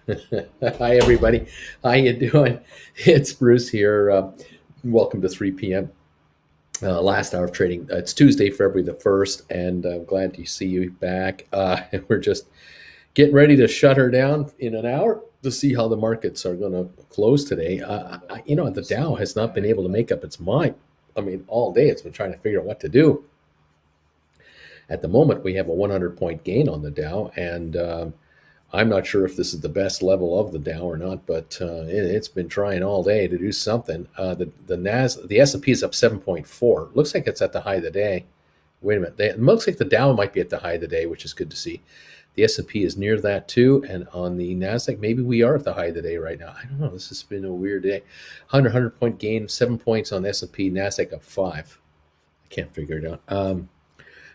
Hi, everybody. How you doing? It's Bruce here. Welcome to 3 p.m. Last hour of trading. It's Tuesday, February the 1st, and I'm glad to see you back. And we're just getting ready to shut her down in an hour to see how the markets are going to close today. The Dow has not been able to make up its mind. I mean, all day it's been trying to figure out what to do. At the moment, we have a 100-point gain on the Dow, and I'm not sure if this is the best level of the Dow or not, but it's been trying all day to do something. The S&P is up 7.4. Looks like it's at the high of the day. Wait a minute. It looks like the Dow might be at the high of the day, which is good to see. The S&P is near that too, and on the Nasdaq, maybe we are at the high of the day right now. I don't know. This has been a weird day. 100 point gain, 7 points on S&P. Nasdaq up 5. I can't figure it out.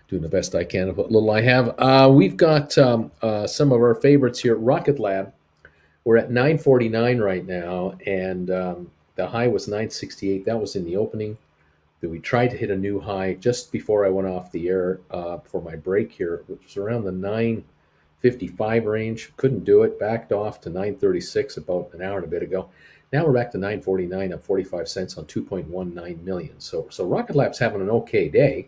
Doing the best I can of what little I have. We've got some of our favorites here. Rocket Lab, we're at 949 right now, and the high was 968. That was in the opening. Then we tried to hit a new high just before I went off the air for my break here, which was around the 955 range. Couldn't do it. Backed off to 936 about an hour and a bit ago. Now we're back to 949, up 45 cents on 2.19 million. So Rocket Lab's having an okay day.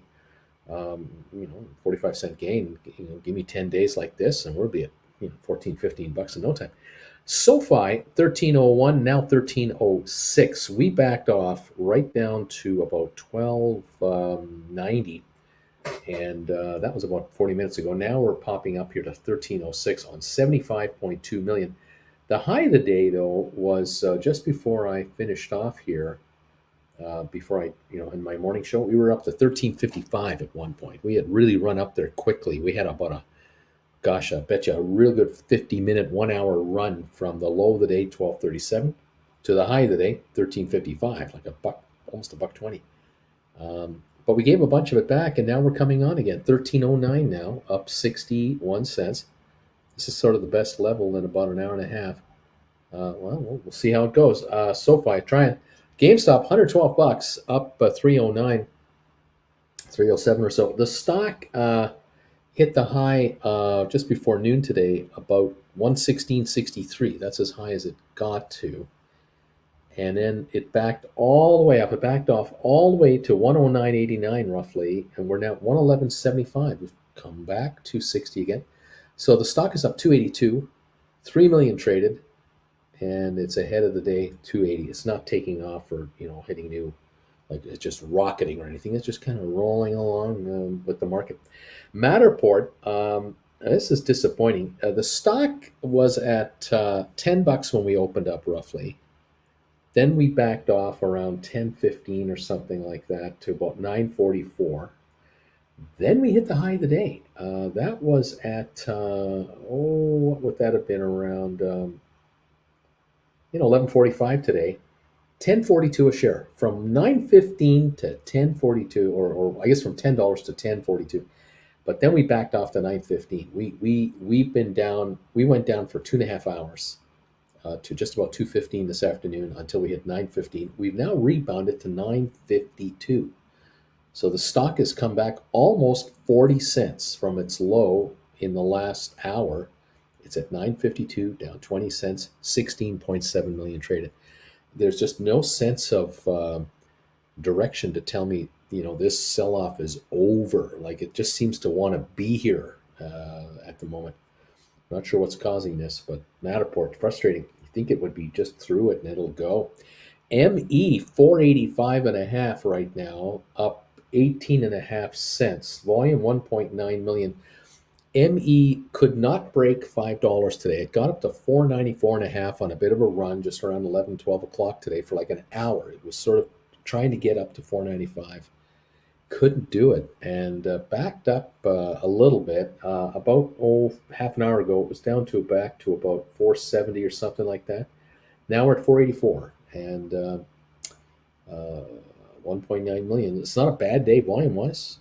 45-cent gain. Give me 10 days like this, and we'll be at 14, 15 bucks in no time. SoFi 1301, now 1306. We backed off right down to about 1290, and that was about 40 minutes ago. Now we're popping up here to 1306 on 75.2 million. The high of the day, though, was just before I finished off here. Before in my morning show, we were up to 1355 at one point. We had really run up there quickly. We had about I bet you a real good 50-minute, 1 hour run from the low of the day, 1237, to the high of the day, 1355, like a buck, almost a buck 20. But we gave a bunch of it back, and now we're coming on again. 1309 now, up 61 cents. This is sort of the best level in about an hour and a half. We'll see how it goes. SoFi trying. GameStop, 112 bucks, up 309, 307 or so. The stock hit the high just before noon today, about 116.63. That's as high as it got to. And then it backed all the way up. It backed off all the way to 109.89 roughly, and we're now at 111.75. We've come back 260 again. So the stock is up 282, 3 million traded, and it's ahead of the day 280. It's not taking off or hitting new, like it's just rocketing or anything. It's just kind of rolling along with the market. Matterport, this is disappointing. The stock was at 10 bucks when we opened up roughly. Then we backed off around 10.15 or something like that to about 9.44. Then we hit the high of the day. That was at what would that have been, around 11.45 today, 10.42 a share, from 9.15 to 10.42, or I guess from $10 to 10.42. But then we backed off to 9.15. We've been down. We went down for 2.5 hours to just about 2.15 this afternoon until we hit 9.15. We've now rebounded to 9.52. So the stock has come back almost 40 cents from its low in the last hour. It's at 9.52, down 20 cents, 16.7 million traded. There's just no sense of direction to tell me, this sell-off is over. Like, it just seems to want to be here at the moment. Not sure what's causing this, but Matterport, frustrating. You think it would be just through it and it'll go. ME, 485.5 right now, up 18.5 cents. Volume 1.9 million. ME could not break $5 today. It got up to 494.5 on a bit of a run just around 11, 12 o'clock today for like an hour. It was sort of trying to get up to 495. Couldn't do it, and backed up a little bit. About half an hour ago, it was down to back to about 470 or something like that. Now we're at 484 and 1.9 million. It's not a bad day volume-wise.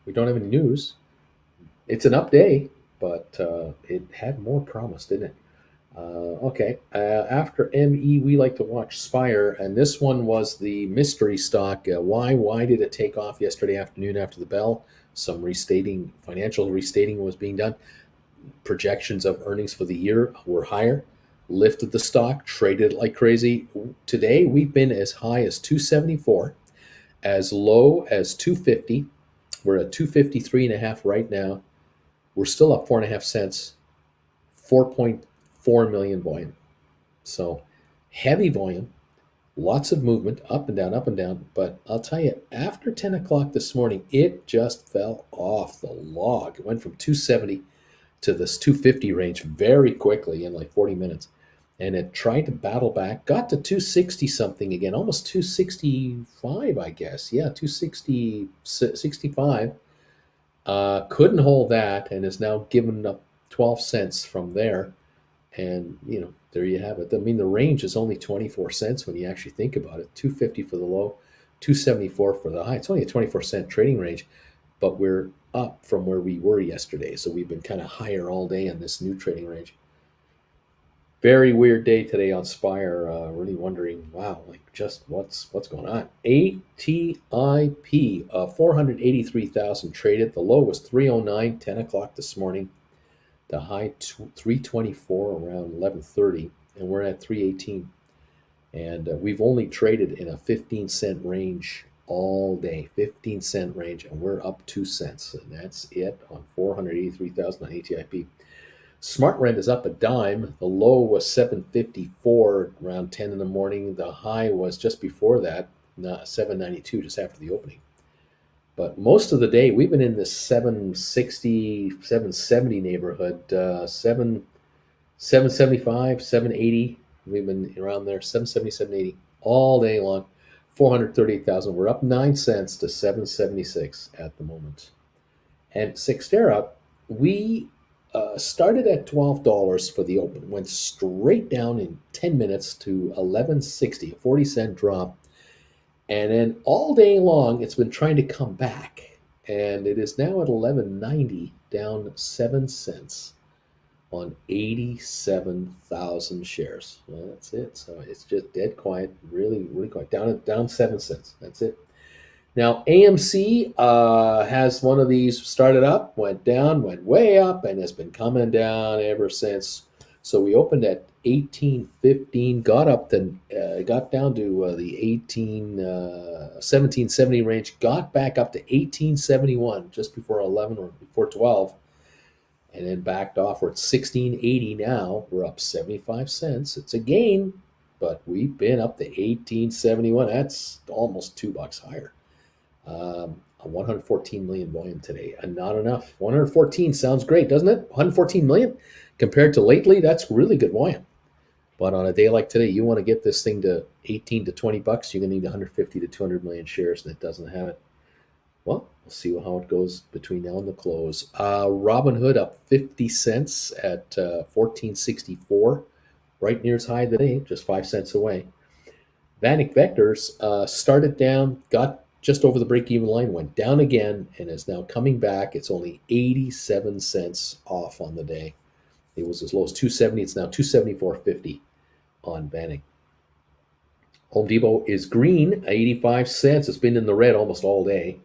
We don't have any news. It's an up day, but it had more promise, didn't it? Okay. After ME, we like to watch Spire, and this one was the mystery stock. Why did it take off yesterday afternoon after the bell? Some financial restating was being done. Projections of earnings for the year were higher. lifted the stock, traded it like crazy. Today, we've been as high as 274, as low as 250. We're at 253 and a half right now. We're still up 4.5 cents, 4.4 million volume. So heavy volume, lots of movement, up and down, up and down. But I'll tell you, after 10 o'clock this morning, it just fell off the log. It went from 270 to this 250 range very quickly in like 40 minutes. And it tried to battle back, got to 260 something again, almost 265, I guess. Yeah, 260, 65. Couldn't hold that and is now giving up 12 cents from there. And, there you have it. I mean, the range is only 24 cents when you actually think about it. 250 for the low, 274 for the high. It's only a 24-cent trading range, but we're up from where we were yesterday. So we've been kind of higher all day in this new trading range. Very weird day today on Spire. Really wondering, wow, like just what's going on. ATIP, 483,000 traded. The low was 309, 10 o'clock this morning. The high 324 around 11:30, and we're at 318. And we've only traded in a 15-cent range all day, 15-cent range, and we're up 2 cents. And that's it on 483,000 on ATIP. Smart Rent is up a dime. The low was 754 around 10 in the morning. The high was just before that, 792, just after the opening. But most of the day, we've been in this 760, 770 neighborhood, 775, 780. We've been around there, 770, 780 all day long. 438,000. We're up 9 cents to 776 at the moment. And Cyxtera, we started at $12 for the open, went straight down in 10 minutes to 11.60, a 40-cent drop. And then all day long, it's been trying to come back. And it is now at 11.90, down 7 cents on 87,000 shares. Well, that's it. So it's just dead quiet, really, really quiet. Down 7 cents. That's it. Now, AMC has one of these started up, went down, went way up, and has been coming down ever since. So we opened at 18.15, got down to the 17.70 range, got back up to 18.71 just before 11 or before 12, and then backed off. We're at 16.80 now. We're up 75 cents. It's a gain, but we've been up to 18.71. That's almost $2 higher. 114 million volume today, and not enough. 114 sounds great, doesn't it? 114 million compared to lately, that's really good volume. But on a day like today, you want to get this thing to 18 to 20 bucks, you're going to need 150 to 200 million shares, and it doesn't have it. Well, we'll see how it goes between now and the close. Robinhood up 50 cents at 14.64, right near its high today, just 5 cents away. Vanik Vectors started down, got just over the break-even line, went down again, and is now coming back. It's only 87 cents off on the day. It was as low as 270. It's now 274.50 on Vanik. Home Depot is green, 85 cents. It's been in the red almost all day,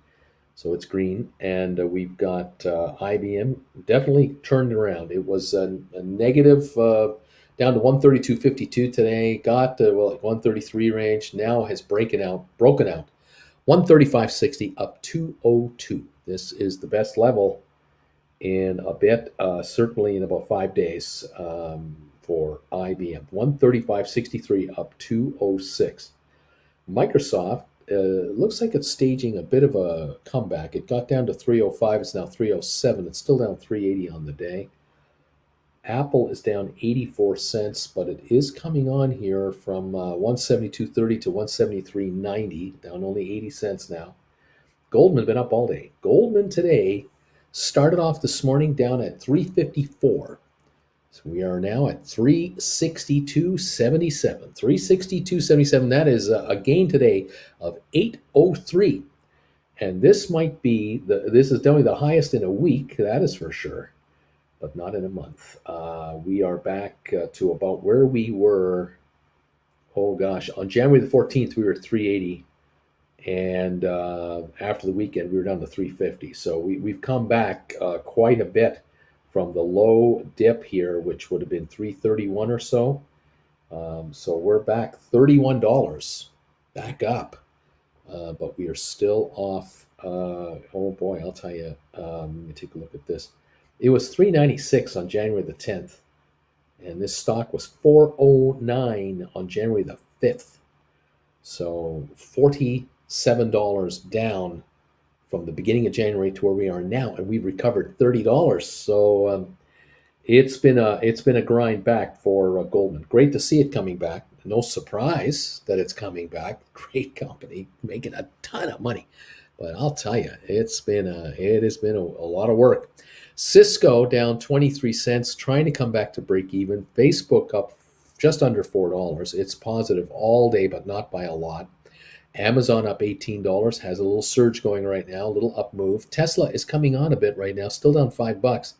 so it's green. And we've got IBM definitely turned around. It was a negative down to 132.52 today. Got to like 133 range. Now has broken out. 135.60 up 202. This is the best level in a bit, certainly in about 5 days for IBM. 135.63 up 206. Microsoft looks like it's staging a bit of a comeback. It got down to 305. It's now 307. It's still down 380 on the day. Apple is down 84 cents, but it is coming on here from 172.30 to 173.90, down only 80 cents now. Goldman been up all day. Goldman today started off this morning down at 354. So we are now at 362.77. 362.77. That is a gain today of 803. And this might be this is definitely the highest in a week, that is for sure, but not in a month. We are back to about where we were. Oh gosh, on January the 14th, we were at 380. And after the weekend, we were down to 350. So we've come back quite a bit from the low dip here, which would have been 331 or so. So we're back $31 back up, but we are still off. Oh boy, I'll tell you. Let me take a look at this. It was 396 on January the 10th, and this stock was 409 on January the 5th. So $47 down from the beginning of January to where we are now, and we've recovered $30. So it's been a grind back for Goldman. Great to see it coming back. No surprise that it's coming back. Great company making a ton of money, but I'll tell you, it has been a lot of work. Cisco down 23 cents, trying to come back to break even. Facebook up just under $4. It's positive all day, but not by a lot. Amazon up $18, has a little surge going right now, a little up move. Tesla is coming on a bit right now, still down $5.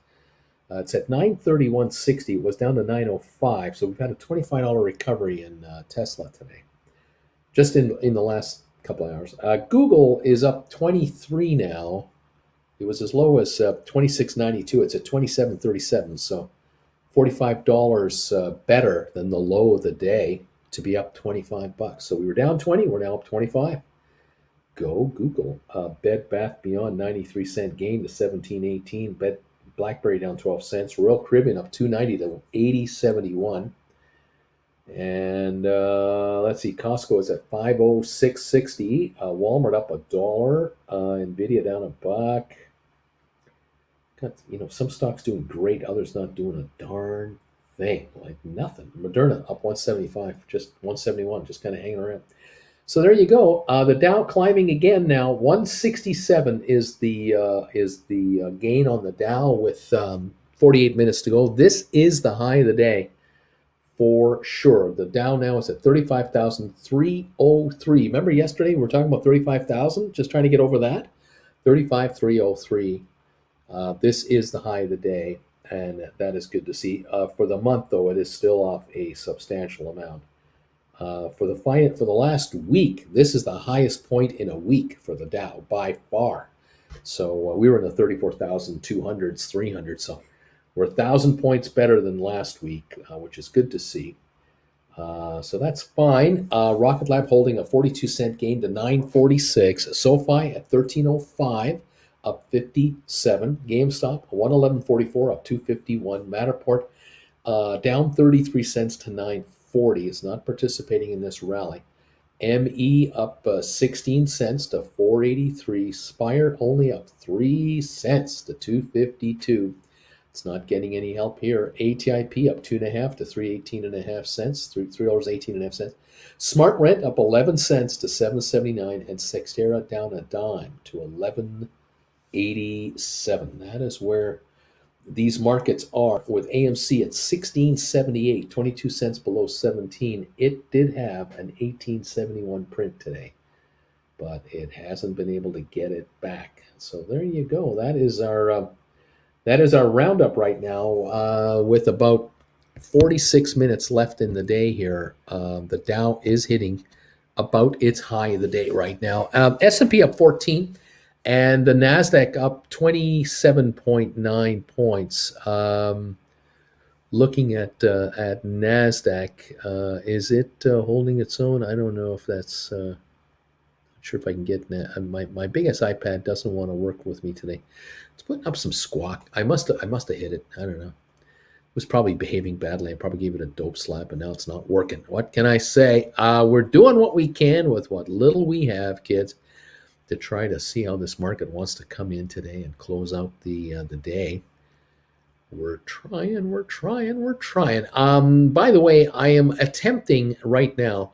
It's at 931.60. It was down to 905. So we've had a $25 recovery in Tesla today, just in the last couple of hours. Google is up 23 now. It was as low as 26.92. It's at 27.37. So $45 better than the low of the day to be up $25. So we were down 20. We're now up 25. Go Google. Bed Bath Beyond 93-cent gain to 17.18. BlackBerry down 12 cents. Royal Caribbean up 290 to 80.71. And let's see, Costco is at 506.60. Walmart up $1. Nvidia down $1. Got, some stocks doing great, others not doing a darn thing, like nothing. Moderna up 175, just 171, just kind of hanging around. So there you go. The Dow climbing again now. 167 is the gain on the Dow with 48 minutes to go. This is the high of the day for sure. The Dow now is at 35,303. Remember yesterday we were talking about 35,000, just trying to get over that. 35,303. This is the high of the day, and that is good to see. For the month, though, it is still off a substantial amount. For the last week, this is the highest point in a week for the Dow by far. So we were in the 34,200s, 300. So we're 1,000 points better than last week, which is good to see. So that's fine. Rocket Lab holding a 42-cent gain to 946. SoFi at 1305. Up 57. GameStop 111.44, up 251. Matterport down 33 cents to 940. It's not participating in this rally. ME up 16 cents to 483. Spire only up 3 cents to 252. It's not getting any help here. ATIP up 2.5 to 318.5 cents. $3.18.5. Smart Rent up 11 cents to 779, and Sextera down a dime to 11.87. That is where these markets are, with AMC at 16.78, 22 cents below 17. It did have an 18.71 print today, but it hasn't been able to get it back. So there you go. That is our roundup right now, with about 46 minutes left in the day here. The Dow is hitting about its high of the day right now. S&P up 14. And the NASDAQ up 27.9 points. Looking at NASDAQ, is it holding its own? I don't know if that's, not sure if I can get my biggest iPad doesn't want to work with me today. It's putting up some squawk. I must have hit it. I don't know. It was probably behaving badly. I probably gave it a dope slap, and now it's not working. What can I say? We're doing what we can with what little we have, kids, to try to see how this market wants to come in today and close out the day. We're trying. By the way, I am attempting right now.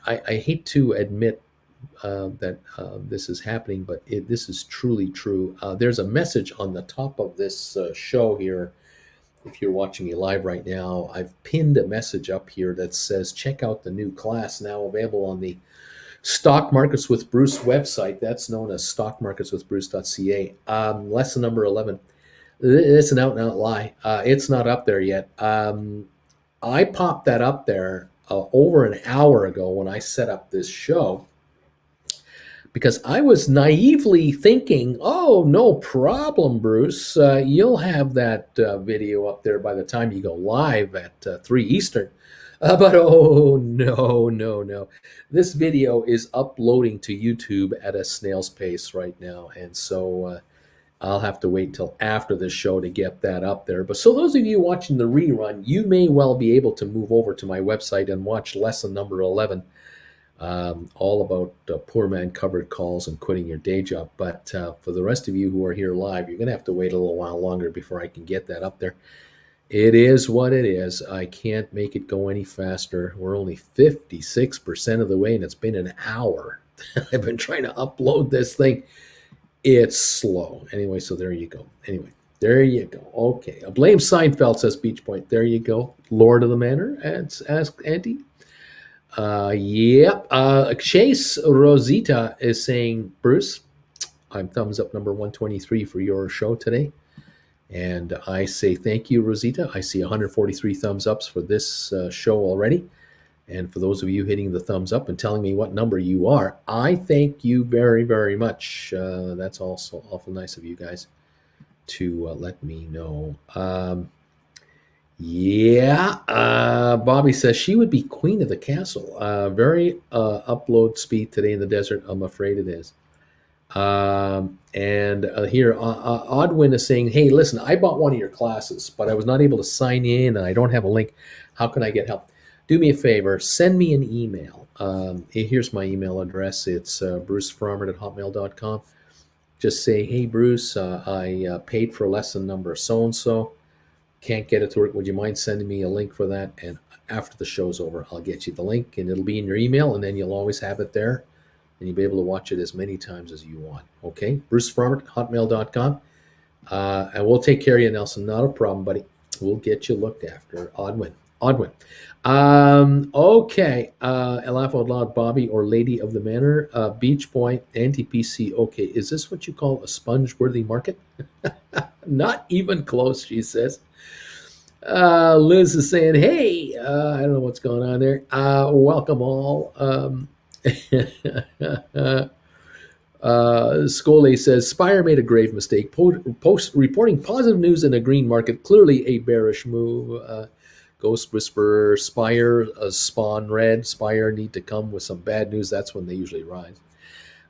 I hate to admit that this is happening, but this is truly true. There's a message on the top of this show here. If you're watching me live right now, I've pinned a message up here that says, check out the new class now available on the Stock Markets with Bruce website. That's known as stockmarketswithbruce.ca. Lesson number 11. It's an out-and-out lie. It's not up there yet. I popped that up there over an hour ago when I set up this show. because I was naively thinking, oh, no problem, Bruce. You'll have that video up there by the time you go live at 3 Eastern. But oh, no, no, no. This video is uploading to YouTube at a snail's pace right now. And so I'll have to wait till after the show to get that up there. But so those of you watching the rerun, you may well be able to move over to my website and watch lesson number 11. All about poor man covered calls and quitting your day job. But for the rest of you who are here live, you're going to have to wait a little while longer before I can get that up there. It is what it is. I can't make it go any faster. We're only 56% of the way, and it's been an hour. I've been trying to upload this thing. It's slow. Anyway, so there you go. Anyway, there you go. Okay. A blame Seinfeld, says Beach Point. There you go. Lord of the Manor, asked Andy. Yep. Chase Rosita is saying, Bruce, I'm thumbs up number 123 for your show today. And I say thank you, Rosita. I see 143 thumbs ups for this show already. And for those of you hitting the thumbs up and telling me what number you are, I thank you very, very much. That's also awful nice of you guys to let me know. Bobby says she would be queen of the castle. Very upload speed today in the desert. I'm afraid it is. And here, Odwin is saying, hey, listen, I bought one of your classes, but I was not able to sign in and I don't have a link. How can I get help? Do me a favor, send me an email. Here's my email address. It's brucefromert@hotmail.com. Just say, hey, Bruce, I paid for lesson number so-and-so. Can't get it to work. Would you mind sending me a link for that? And after the show's over, I'll get you the link and it'll be in your email, and then you'll always have it there. And you'll be able to watch it as many times as you want. Okay? brucefromert@hotmail.com. And we'll take care of you, Nelson. Not a problem, buddy. We'll get you looked after. Odwin. Okay. Laugh out loud, Bobby or Lady of the Manor. Beach Point, anti-PC. Okay. Is this what you call a sponge-worthy market? Not even close, she says. Liz is saying, hey, I don't know what's going on there. Welcome all. Scully says, Spire made a grave mistake. Reporting positive news in a green market, clearly a bearish move. Ghost Whisperer, Spire, Spawn Red, Spire need to come with some bad news. That's when they usually rise.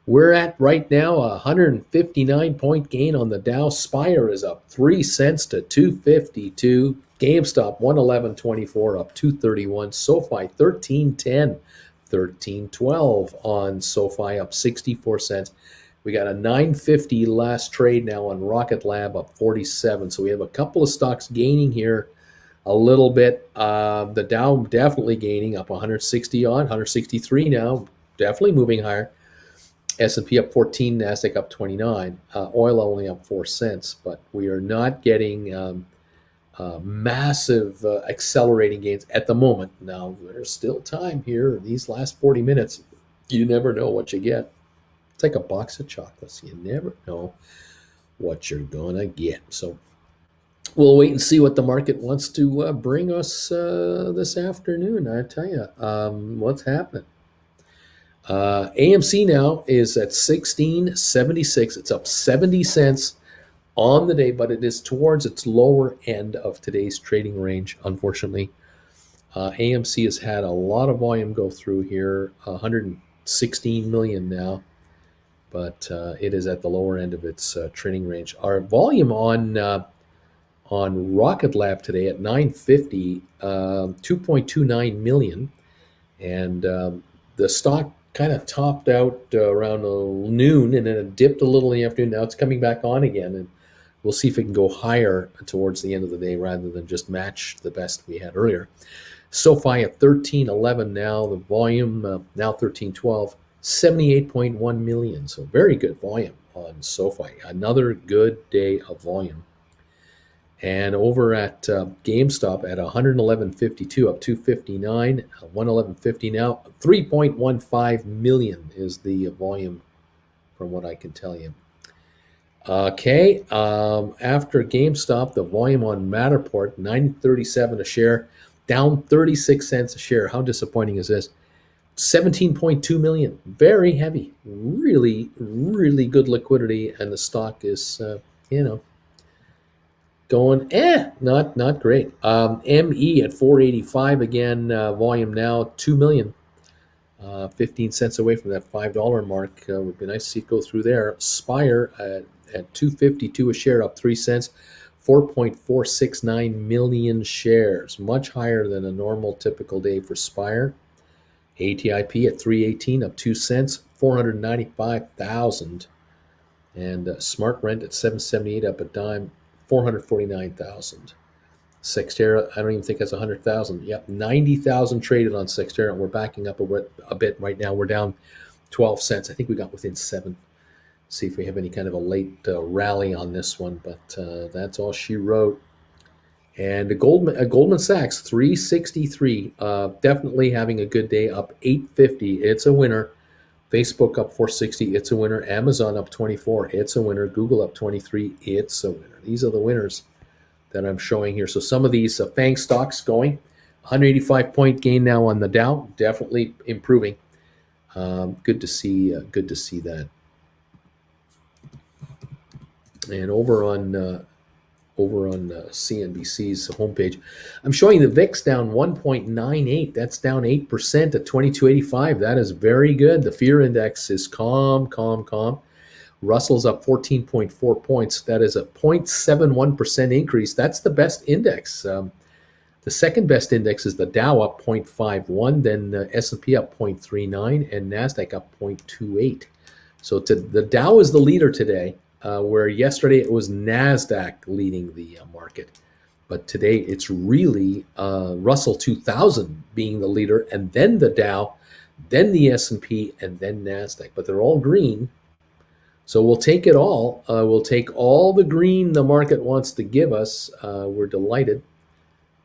We're at right now a 159-point gain on the Dow. Spire is up 3 cents to 252. GameStop 111.24 up 231. SoFi 13.10. 13.12 on SoFi up 64 cents. We got a 950 last trade now on Rocket Lab up 47. So we have a couple of stocks gaining here a little bit. The Dow definitely gaining up 160 on, 163 now, definitely moving higher. S&P up 14, NASDAQ up 29. Oil only up 4 cents, but we are not getting massive accelerating gains at the moment. Now, there's still time here. These last 40 minutes, you never know what you get. It's like a box of chocolates. You never know what you're going to get. So we'll wait and see what the market wants to bring us this afternoon. I tell you, what's happening. AMC now is at 16.76. It's up 70 cents on the day, but it is towards its lower end of today's trading range, unfortunately. AMC has had a lot of volume go through here, 116 million now, but it is at the lower end of its trading range. Our volume on Rocket Lab today at 950, 2.29 million, and the stock kind of topped out around noon, and then it dipped a little in the afternoon. Now it's coming back on again, and we'll see if it can go higher towards the end of the day rather than just match the best we had earlier. SoFi at 13.11 now. The volume now 13.12, 78.1 million. So very good volume on SoFi. Another good day of volume. And over at GameStop at 111.52, up 259, 111.50 now. 3.15 million is the volume from what I can tell you. Okay, after GameStop, the volume on Matterport, 937 a share, down 36 cents a share. How disappointing is this? 17.2 million. Very heavy. Really, really good liquidity, and the stock is, you know, going not great. ME at 485 again. Volume now 2 million. 15 cents away from that $5 mark. Would be nice to see it go through there. Spire at 252 a share, up 3 cents. 4.469 million shares, much higher than a normal typical day for Spire. ATIP at 318, up 2 cents. 495,000. And Smart Rent at 778, up a dime. 449,000. Sextera, I don't even think has 100,000. Yep, 90,000 traded on Sextera, and we're backing up a bit right now. We're down 12 cents. I think we got within 7. See if we have any kind of a late rally on this one, but that's all she wrote. And Goldman Sachs, 363, definitely having a good day, up 850. It's a winner. Facebook up 460. It's a winner. Amazon up 24. It's a winner. Google up 23. It's a winner. These are the winners that I'm showing here. So some of these FANG stocks going, 185 point gain now on the Dow, definitely improving. Good to see that. And over on CNBC's homepage, I'm showing the VIX down 1.98. That's down 8% at 2285. That is very good. The fear index is calm. Russell's up 14.4 points. That is a 0.71% increase. That's the best index. The second best index is the Dow, up 0.51, then S&P up 0.39, and NASDAQ up 0.28. So the Dow is the leader today, where yesterday it was NASDAQ leading the market. But today it's really Russell 2000 being the leader, and then the Dow, then the S&P, and then NASDAQ. But they're all green. So we'll take it all. We'll take all the green the market wants to give us. We're delighted.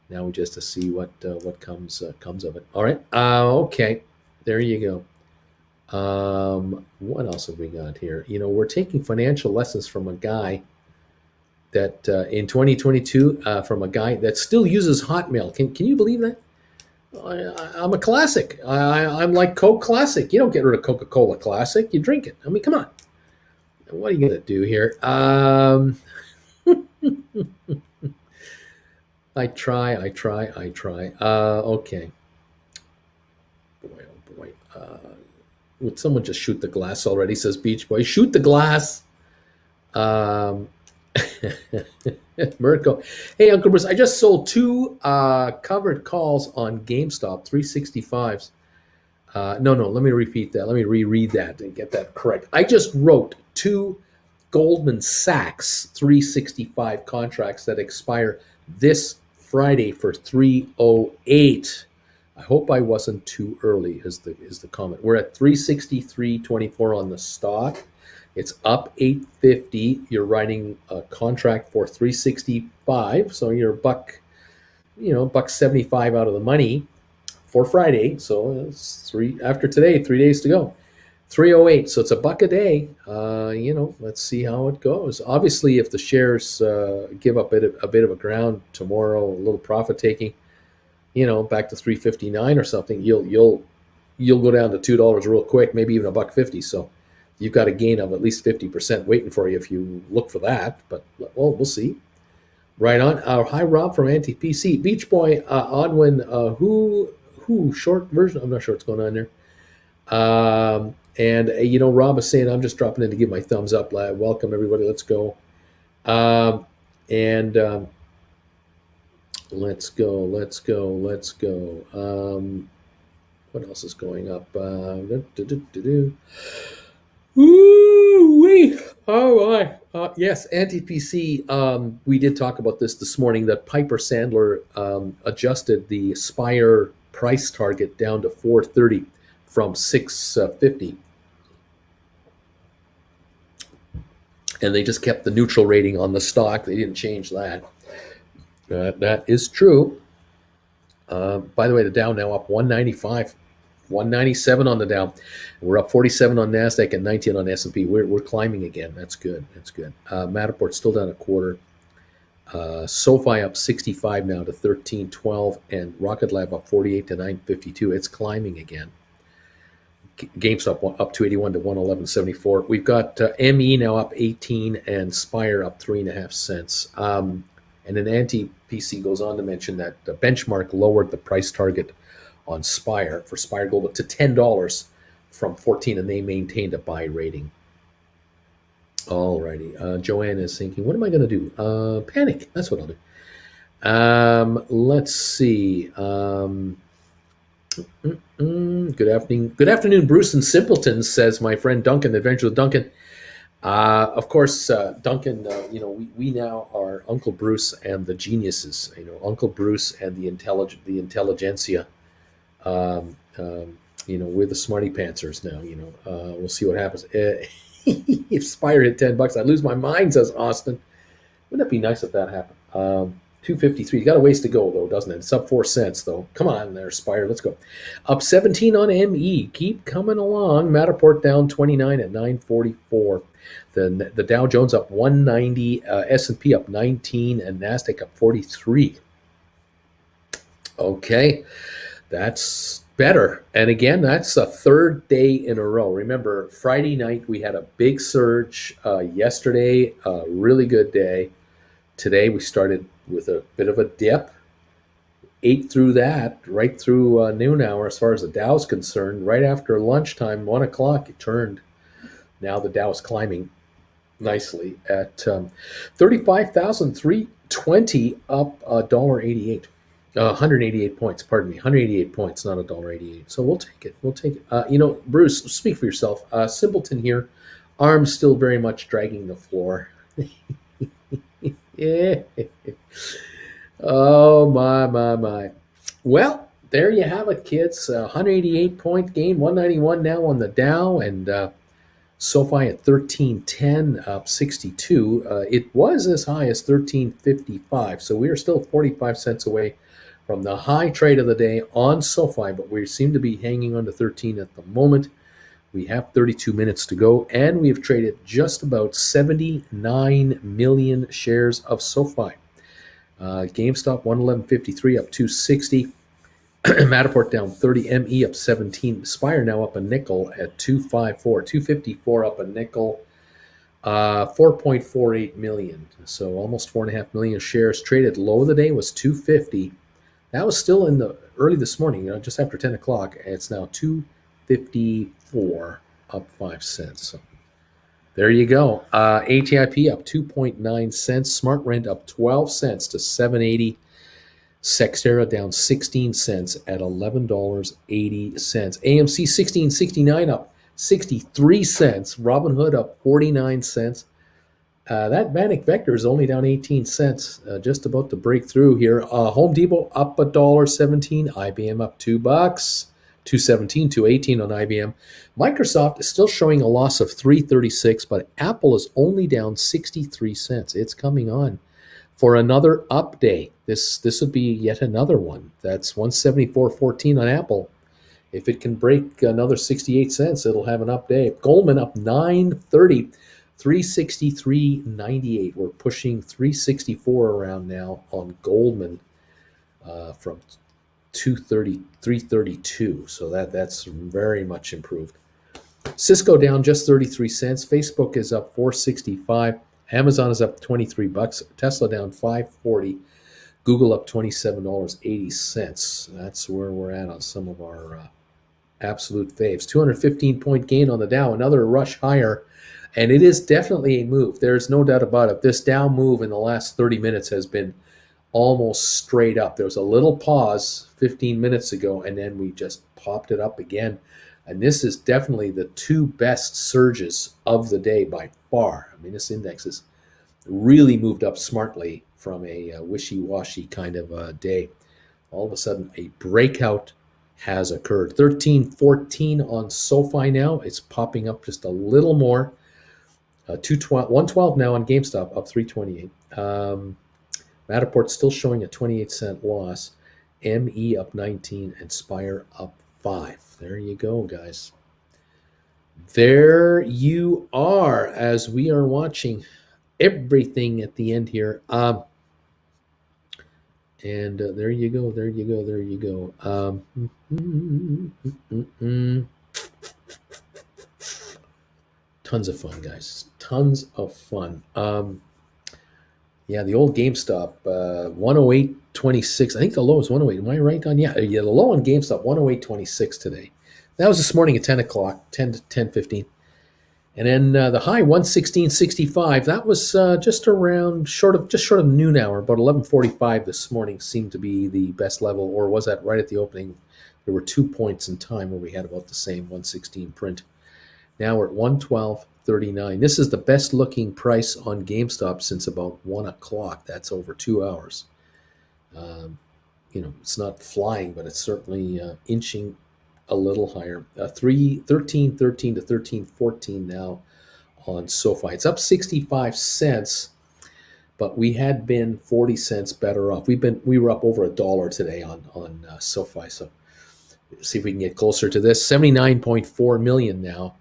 Now we just to see what comes of it. All right. Okay. There you go. What else have we got here? We're taking financial lessons from a guy that in 2022 from a guy that still uses Hotmail. Can you believe that? I'm a classic. I'm like Coke Classic. You don't get rid of Coca-Cola Classic. You drink it. I mean, come on. What are you going to do here? I try. Okay. Boy. Would someone just shoot the glass already, says Beach Boy. Shoot the glass. Mirko. Hey, Uncle Bruce, I just sold 2 covered calls on GameStop, 365s. No, let me repeat that. Let me reread that and get that correct. I just wrote 2 Goldman Sachs 365 contracts that expire this Friday for 308. I hope I wasn't too early is the comment. We're at 363.24 on the stock. It's up 850. You're writing a contract for 365, so you're $1.75 out of the money for Friday. So it's after today, 3 days to go. 308. So it's $1 a day. Let's see how it goes. Obviously, if the shares give up a bit of a ground tomorrow, a little profit taking, back to 359 or something, you'll go down to $2 real quick, maybe even $1.50. So you've got a gain of at least 50% waiting for you if you look for that. But we'll see. Right on. Hi, Rob from Anti-PC. Beach Boy, Odwin, who short version? I'm not sure what's going on there. And Rob is saying, I'm just dropping in to give my thumbs up. Welcome, everybody. Let's go. Let's go. What else is going up? Woo-wee. Oh, my. Yes, Anti-PC. We did talk about this morning, that Piper Sandler adjusted the Spire price target down to 430 from 650. And they just kept the neutral rating on the stock. They didn't change that. That is true. By the way, the Dow now up 195, 197 on the Dow. We're up 47 on NASDAQ and 19 on S&P. We're climbing again. That's good. Matterport's still down a quarter. SoFi up 65 now to 1312, and Rocket Lab up 48 to 952. It's climbing again. GameStop up 281 to 111.74. We've got ME now up 18 and Spire up 3.5 cents. And an anti-PC goes on to mention that the benchmark lowered the price target on Spire for Spire Gold to $10 from 14, and they maintained a buy rating. Alrighty. Joanne is thinking, what am I going to do? Panic. That's what I'll do. Let's see. Good afternoon, Bruce and Simpleton, says my friend Duncan, Adventure with Duncan. Of course, Duncan, we now are Uncle Bruce and the geniuses, Uncle Bruce and the intelligentsia. We're the smarty pantsers now, we'll see what happens. If Spire hit $10, I'd lose my mind, says Austin. Wouldn't it be nice if that happened? 253. You got a ways to go, though, doesn't it? It's up 4 cents, though. Come on there, Spire. Let's go. Up 17 on ME. Keep coming along. Matterport down 29 at 944. The Dow Jones up 190. S&P up 19 and NASDAQ up 43. Okay. That's better. And again, that's a third day in a row. Remember, Friday night we had a big surge. Yesterday, a really good day. Today we started with a bit of a dip, ate through that right through noon hour as far as the Dow's concerned. Right after lunchtime, 1 o'clock, it turned. Now the Dow is climbing nicely at 35,320, up $1.88. 188 points, pardon me, 188 points, not $1.88. So we'll take it. Bruce, speak for yourself. Simpleton here, arms still very much dragging the floor. Yeah. Oh, my. Well, there you have it, kids. 188-point gain, 191 now on the Dow, and SoFi at 1310, up 62. It was as high as 1355, so we are still 45 cents away from the high trade of the day on SoFi, but we seem to be hanging on to 13 at the moment. We have 32 minutes to go, and we have traded just about 79 million shares of SoFi. GameStop 111.53, up 260. Matterport down 30. ME up 17. Spire now up a nickel at 254. 254 up a nickel. 4.48 million. So almost 4.5 million shares. Traded low of the day was 250. That was still in the early this morning, just after 10 o'clock. It's now 254, up 5 cents. So there you go. ATIP up 2.9 cents. Smart Rent up 12 cents to 7.80. Sextera down 16 cents at $11.80. AMC 16.69 up 63 cents. Robinhood up 49 cents. That Manic Vector is only down 18 cents, just about to break through here. Home Depot up $1.17. IBM up $2. 217, 218 on IBM. Microsoft is still showing a loss of 336, but Apple is only down 63 cents. It's coming on for another up day. This would be yet another one. That's 174.14 on Apple. If it can break another 68 cents, it'll have an up day. Goldman up 930, 363.98. We're pushing 364 around now on Goldman from 332. So that's very much improved. Cisco down just 33 cents. Facebook is up 465. Amazon is up $23. Tesla down $5.40. Google up $27.80. That's where we're at on some of our absolute faves. 215-point gain on the Dow, another rush higher, and it is definitely a move. There's no doubt about it. This Dow move in the last 30 minutes has been almost straight up. There was a little pause 15 minutes ago, and then we just popped it up again. And this is definitely the two best surges of the day by far. I mean, this index has really moved up smartly from a wishy-washy kind of day. All of a sudden, a breakout has occurred. 1314 on SoFi now. It's popping up just a little more. 112 now on GameStop, up 328. Matterport still showing a 28-cent loss. ME up 19 and Spire up 5. There you go, guys. There you are, as we are watching everything at the end here. And there you go. Tons of fun, guys. Tons of fun. Yeah, the old GameStop, 108.26. I think the low is 108. Am I right on? Yeah, the low on GameStop, 108.26 today. That was this morning at 10 o'clock, 10 to 10:15. And then the high 116.65. That was just around just short of noon hour, about 11:45 this morning seemed to be the best level, or was that right at the opening? There were 2 points in time where we had about the same 116 print. Now we're at 112.39. This is the best looking price on GameStop since about 1 o'clock. That's over 2 hours. Um, it's not flying, but it's certainly inching a little higher. 13.13 to 13.14 now on SoFi. It's up 65 cents, but we had been 40 cents better off. We were up over $1 today on SoFi. So see if we can get closer to this. 79.4 million now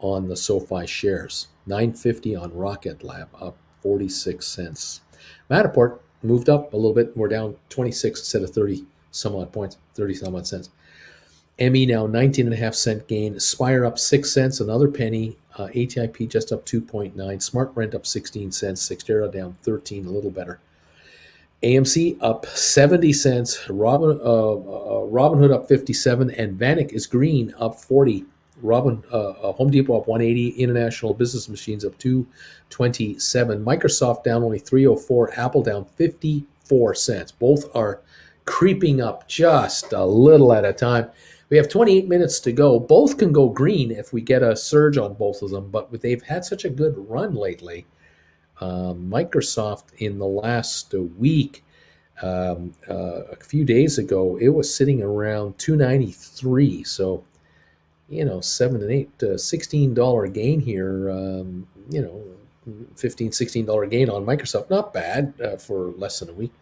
on the SoFi shares. 950 on Rocket Lab, up 46 cents. Matterport moved up a little bit. We're down 26 instead of 30 some odd points, 30 some odd cents. ME now 19.5 cent gain. Spire up 6 cents, another penny. ATIP just up 2.9. Smart Rent up 16 cents. Xterra down 13, a little better. AMC up 70 cents. Robinhood up 57, and Vanik is green up 40. Home Depot up 180. International Business Machines up 227. Microsoft down only 304. Apple down 54 cents. Both are creeping up just a little at a time. We have 28 minutes to go. Both can go green if we get a surge on both of them, but they've had such a good run lately. Microsoft in the last week, a few days ago, it was sitting around 293. So, $7 and $8, $16 gain here. $15, $16 gain on Microsoft. Not bad for less than a week.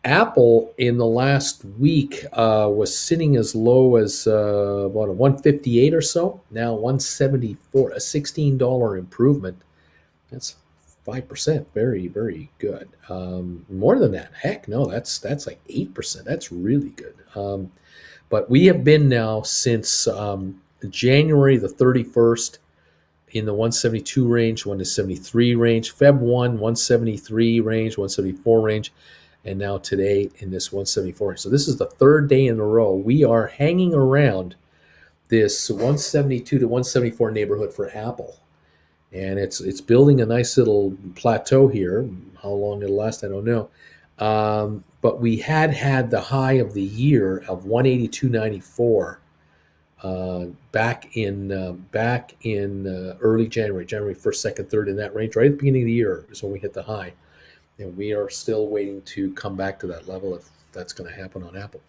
Apple in the last week was sitting as low as about a 158 or so. Now 174, a $16 improvement. That's 5%. Very, very good. More than that. Heck, no, that's like 8%. That's really good. But we have been now since January the 31st in the 172 range, 173 range, Feb 1, 173 range, 174 range, and now today in this 174 range. So this is the third day in a row. We are hanging around this 172 to 174 neighborhood for Apple. And it's building a nice little plateau here. How long it'll last, I don't know. But we had the high of the year of 182.94 back in early January 1st, 2nd, 3rd, in that range. Right at the beginning of the year is when we hit the high. And we are still waiting to come back to that level if that's going to happen on Apple.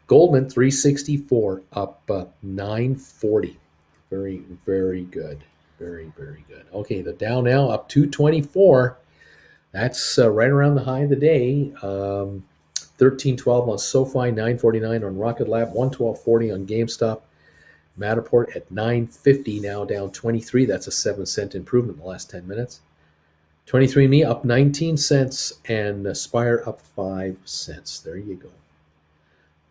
Goldman 364 up 940. Very, very good. Very, very good. Okay, the Dow now up 224. That's right around the high of the day. 1312 on SoFi, 949 on Rocket Lab, 112.40 on GameStop. Matterport at 950, now down 23. That's a 7-cent improvement in the last 10 minutes. 23andMe up 19 cents, and Spire up 5 cents. There you go.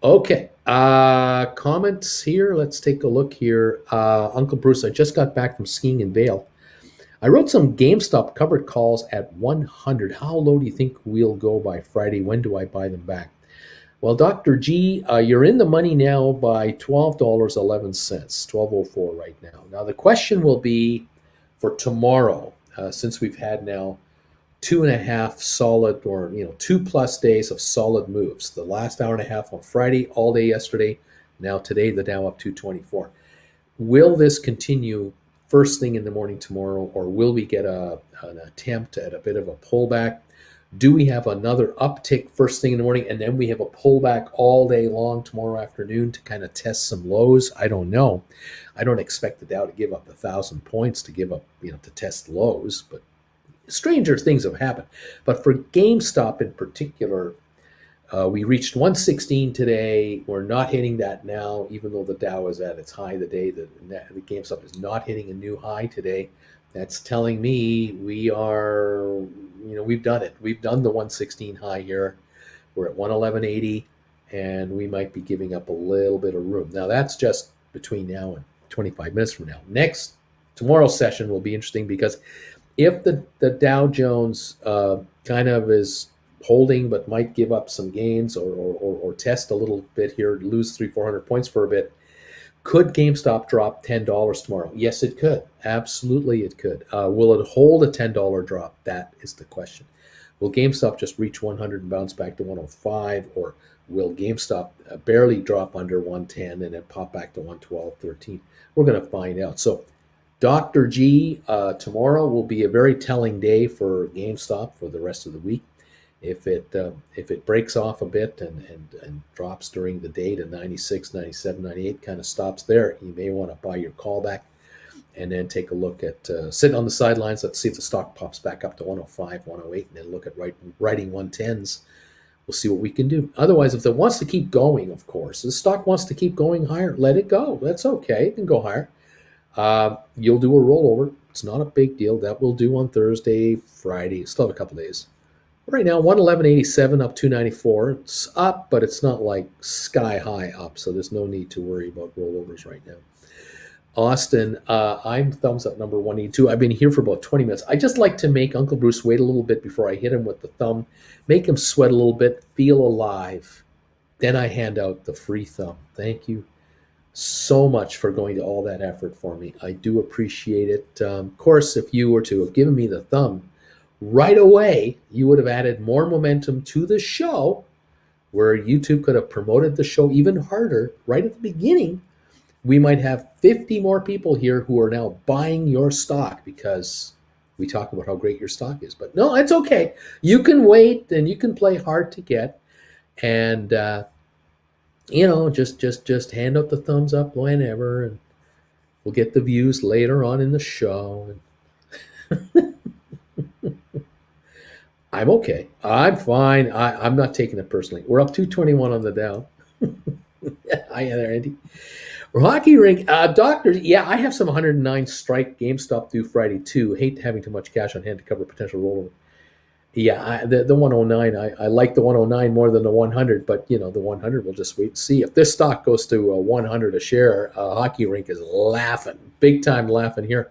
Okay, comments here. Let's take a look here. Uncle Bruce, I just got back from skiing in Vail. I wrote some GameStop covered calls at 100. How low do you think we'll go by Friday? When do I buy them back? Well, Dr. G, you're in the money now by $12.11, $12.04 right now. Now, the question will be for tomorrow, since we've had now 2.5 solid, or 2+ days of solid moves. The last hour and a half on Friday, all day yesterday. Now today, the Dow up 224. Will this continue first thing in the morning tomorrow, or will we get an attempt at a bit of a pullback? Do we have another uptick first thing in the morning, and then we have a pullback all day long tomorrow afternoon to kind of test some lows? I don't know. I don't expect the Dow to give up 1,000 points to give up, to test lows, but stranger things have happened. But for GameStop in particular, we reached 116 today. We're not hitting that now, even though the Dow is at its high the day. The GameStop is not hitting a new high today. That's telling me we are, we've done it. We've done the 116 high here. We're at 111.80, and we might be giving up a little bit of room. Now, that's just between now and 25 minutes from now. Next Tomorrow's session will be interesting because if the Dow Jones kind of is holding but might give up some gains or test a little bit here, lose 300-400 points for a bit, could GameStop drop $10 tomorrow? Yes, it could. Absolutely, it could. Will it hold a $10 drop? That is the question. Will GameStop just reach 100 and bounce back to 105, or will GameStop barely drop under 110 and then pop back to 112, 13? We're going to find out. So, Dr. G, tomorrow will be a very telling day for GameStop for the rest of the week. If it breaks off a bit and drops during the day to 96, 97, 98, kind of stops there, you may want to buy your callback and then take a look at sit on the sidelines. Let's see if the stock pops back up to 105, 108, and then look at writing 110s. We'll see what we can do. Otherwise, if it wants to keep going, of course, the stock wants to keep going higher, let it go. That's okay. It can go higher. You'll do a rollover. It's not a big deal. That will do on Thursday, Friday. Still have a couple days. Right now, 111.87 up 294. It's up, but it's not like sky high up, so there's no need to worry about rollovers right now. Austin, I'm thumbs up number 182. I've been here for about 20 minutes. I just like to make Uncle Bruce wait a little bit before I hit him with the thumb, make him sweat a little bit, feel alive. Then I hand out the free thumb. Thank you so much for going to all that effort for me. I do appreciate it. Of course, if you were to have given me the thumb right away, you would have added more momentum to the show, where YouTube could have promoted the show even harder right at the beginning. We might have 50 more people here who are now buying your stock because we talk about how great your stock is. But no, it's okay. You can wait and you can play hard to get. And, just hand out the thumbs up whenever, and we'll get the views later on in the show. I'm okay. I'm fine. I'm not taking it personally. We're up 221 on the Dow. Hi there, Andy. Hockey rink. Doctors, yeah, I have some 109 strike GameStop due Friday too. Hate having too much cash on hand to cover potential rollover. Yeah, the 109, I like the 109 more than the 100, but the 100, we'll just wait and see. If this stock goes to 100 a share, Hockey Rink is laughing, big time laughing here.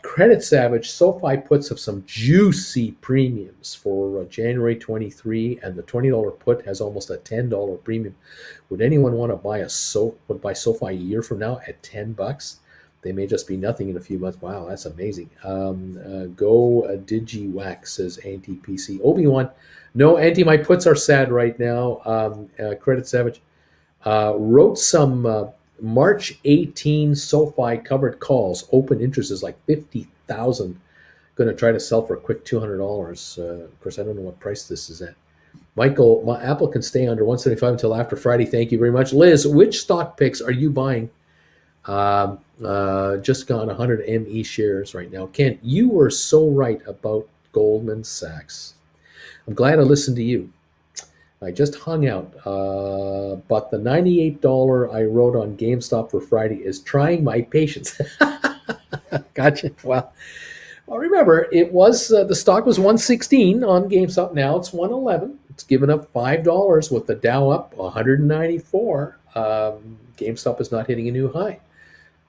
Credit Savage, SoFi puts of some juicy premiums for January 23, and the $20 put has almost a $10 premium. Would anyone want to buy buy SoFi a year from now at $10? They may just be nothing in a few months. Wow, that's amazing. Go DigiWax, says Anti-PC. Obi-Wan, no, Anti, my puts are sad right now. Credit Savage wrote some March 18 SoFi covered calls. Open interest is like 50,000. Going to try to sell for a quick $200. Of course, I don't know what price this is at. Michael, my Apple can stay under 175 until after Friday. Thank you very much. Liz, which stock picks are you buying? Just gone 100 ME shares right now. Kent, you were so right about Goldman Sachs. I'm glad I listened to you. I just hung out. But the $98 I wrote on GameStop for Friday is trying my patience. Gotcha. Well, remember, it was the stock was 116 on GameStop. Now it's 111. It's given up $5 with the Dow up 194. GameStop is not hitting a new high.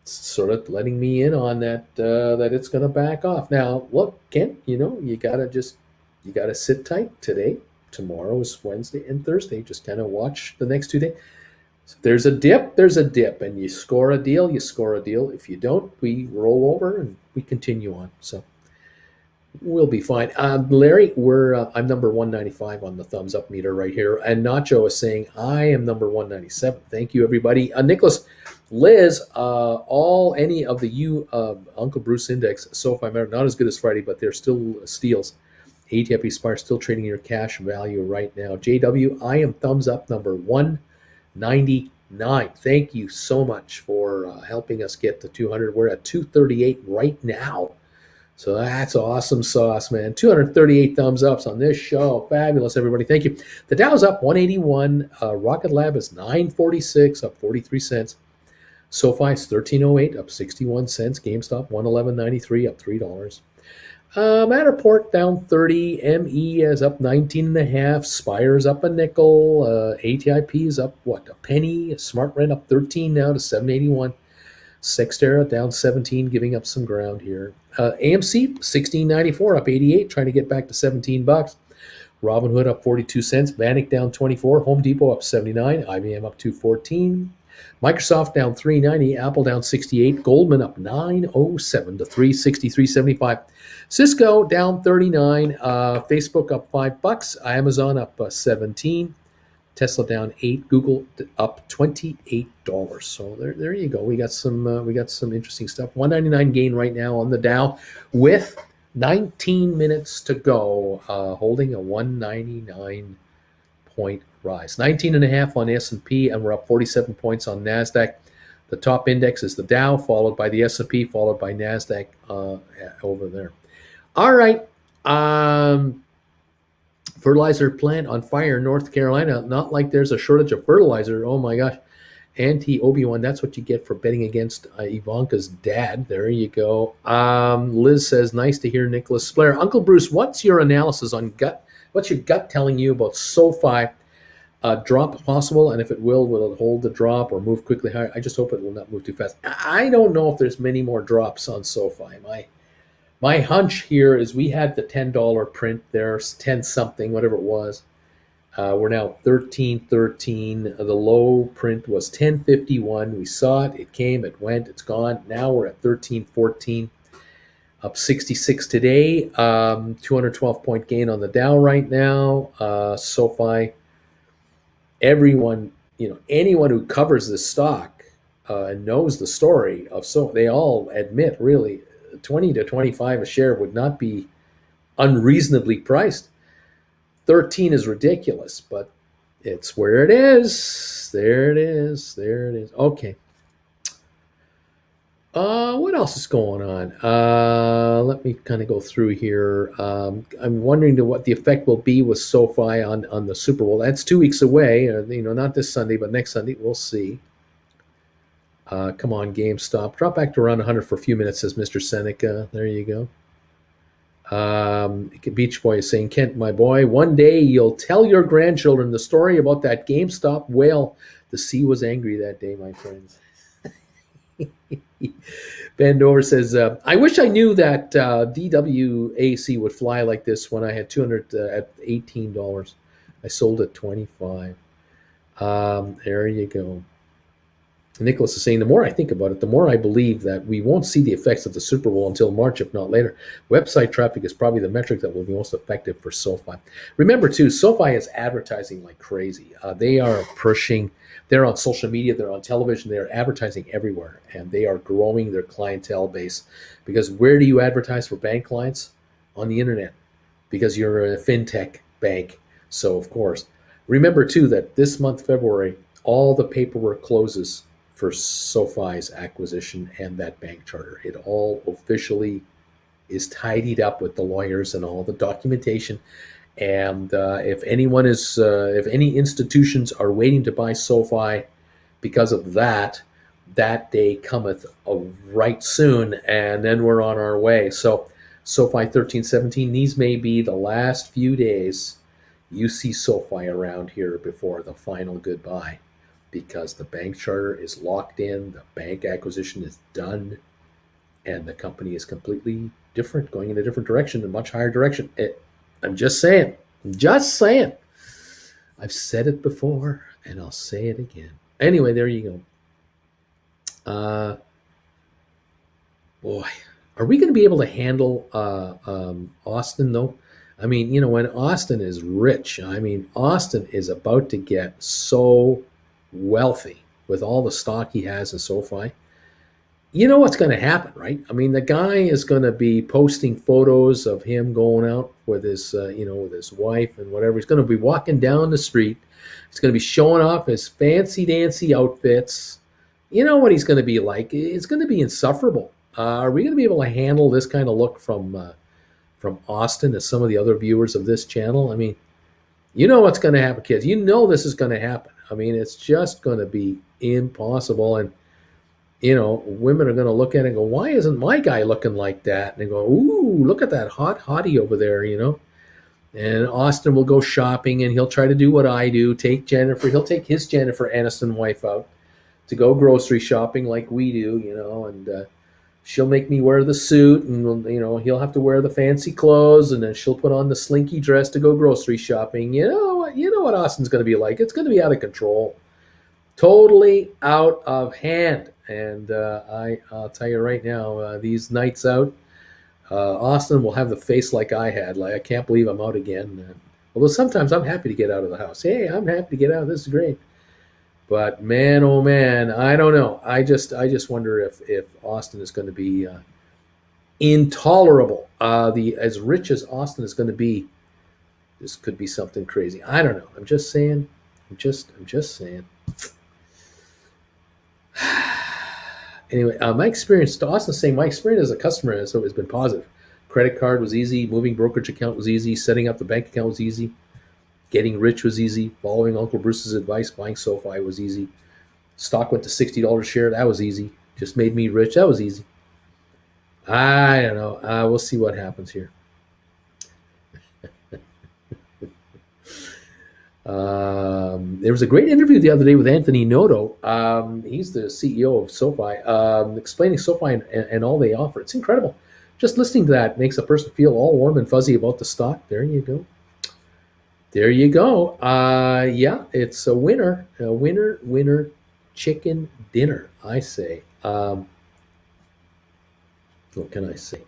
It's sort of letting me in on that it's going to back off. Now, look, Kent, you gotta sit tight today. Tomorrow is Wednesday and Thursday. Just kind of watch the next 2 days. If there's a dip, there's a dip, and you score a deal, you score a deal. If you don't, we roll over and we continue on. So we'll be fine. Larry, I'm number 195 on the thumbs up meter right here, and Nacho is saying I am number 197. Thank you, everybody. Nicholas, Liz, any of the Uncle Bruce Index, SoFi matter, not as good as Friday, but they're still steals. ATF Aspire still trading your cash value right now. JW, I am thumbs up number 199. Thank you so much for helping us get to 200. We're at 238 right now. So that's awesome sauce, man. 238 thumbs ups on this show. Fabulous, everybody. Thank you. The Dow's up 181. Rocket Lab is 946, up 43 cents. SoFi is 1308, up 61 cents. GameStop 111.93, up $3. Matterport down 30. ME is up 19.5. Spire's up a nickel. ATIP is up a penny. Smart Rent up 13 now to 781. Sextera down 17, giving up some ground here. AMC 16.94, up 88, trying to get back to $17. Robinhood up 42 cents. Vanik down 24. Home Depot up 79. IBM up 214. Microsoft down 390. Apple down 68. Goldman up 907 to 363.75. Cisco down 39. Facebook up $5. Amazon up 17. Tesla down 8. Google up $28. So there you go. We got some interesting stuff. 199 gain right now on the Dow with 19 minutes to go, holding a 199 point rise. 19.5 on S&P, and we're up 47 points on NASDAQ. The top index is the Dow, followed by the S&P, followed by NASDAQ over there. All right. Fertilizer plant on fire in North Carolina. Not like there's a shortage of fertilizer. Oh my gosh. Anti-Obi-Wan, that's what you get for betting against Ivanka's dad. There you go. Liz says, nice to hear Nicholas Blair. Uncle Bruce, what's your analysis on gut? What's your gut telling you about SoFi? Drop possible, and if it will it hold the drop or move quickly higher? I just hope it will not move too fast. I don't know if there's many more drops on SoFi. My hunch here is we had the $10 print there, 10 something, whatever it was. We're now 13.13. The low print was 10.51. We saw it. It came. It went. It's gone. Now we're at 13.14. Up 66 today. 212 point gain on the Dow right now. SoFi. Everyone, anyone who covers this stock and knows the story of SoFi, they all admit really 20 to 25 a share would not be unreasonably priced. 13 is ridiculous, but it's where it is. There it is. Okay. What else is going on? Let me kind of go through here. I'm wondering what the effect will be with SoFi on the Super Bowl. That's 2 weeks away. Not this Sunday, but next Sunday. We'll see. Come on, GameStop. Drop back to around 100 for a few minutes, says Mr. Seneca. There you go. Beach Boy is saying, Kent, my boy, one day you'll tell your grandchildren the story about that GameStop whale. The sea was angry that day, my friends. Ben Dover says, I wish I knew that DWAC would fly like this when I had 200 at $18. I sold at 25. There you go. Nicholas is saying, the more I think about it, the more I believe that we won't see the effects of the Super Bowl until March, if not later. Website traffic is probably the metric that will be most effective for SoFi. Remember, too, SoFi is advertising like crazy. They are pushing. They're on social media. They're on television. They're advertising everywhere, and they are growing their clientele base. Because where do you advertise for bank clients? On the internet, because you're a fintech bank. So, of course, remember, too, that this month, February, all the paperwork closes for SoFi's acquisition and that bank charter. It all officially is tidied up with the lawyers and all the documentation. And if any institutions are waiting to buy SoFi because of that day cometh right soon, and then we're on our way. So SoFi 13.17, these may be the last few days you see SoFi around here before the final goodbye. Because the bank charter is locked in, the bank acquisition is done, and the company is completely different, going in a different direction, a much higher direction. I'm just saying. I've said it before, and I'll say it again. Anyway, there you go. Boy, are we going to be able to handle Austin, though? I mean, when Austin is rich, Austin is about to get so wealthy with all the stock he has in SoFi. You know what's going to happen, right? The guy is going to be posting photos of him going out with his, with his wife and whatever. He's going to be walking down the street. He's going to be showing off his fancy dancy outfits. You know what he's going to be like? It's going to be insufferable. Are we going to be able to handle this kind of look from Austin as some of the other viewers of this channel? You know what's going to happen, kids. You know this is going to happen. It's just going to be impossible. And, women are going to look at it and go, why isn't my guy looking like that? And they go, ooh, look at that hot hottie over there, And Austin will go shopping, and he'll try to do what I do, take Jennifer. He'll take his Jennifer Aniston wife out to go grocery shopping like we do, and she'll make me wear the suit, and he'll have to wear the fancy clothes, and then she'll put on the slinky dress to go grocery shopping. You know what Austin's going to be like. It's going to be out of control, totally out of hand. And I'll tell you right now, these nights out, Austin will have the face like I had. Like, I can't believe I'm out again. Although sometimes I'm happy to get out of the house. Hey, I'm happy to get out. This is great. But man, oh man, I don't know. I just wonder if Austin is going to be intolerable. The as rich as Austin is going to be, this could be something crazy. I don't know. I'm just saying. I'm just saying. Anyway, my experience, to Austin saying, my experience as a customer has always been positive. Credit card was easy. Moving brokerage account was easy. Setting up the bank account was easy. Getting rich was easy. Following Uncle Bruce's advice, buying SoFi was easy. Stock went to $60 a share. That was easy. Just made me rich. That was easy. I don't know. We'll see what happens here. There was a great interview the other day with Anthony Noto. He's the CEO of SoFi, explaining SoFi and all they offer. It's incredible. Just listening to that makes a person feel all warm and fuzzy about the stock. There you go. There you go. Yeah, it's a winner. A winner chicken dinner, I say. What can I say?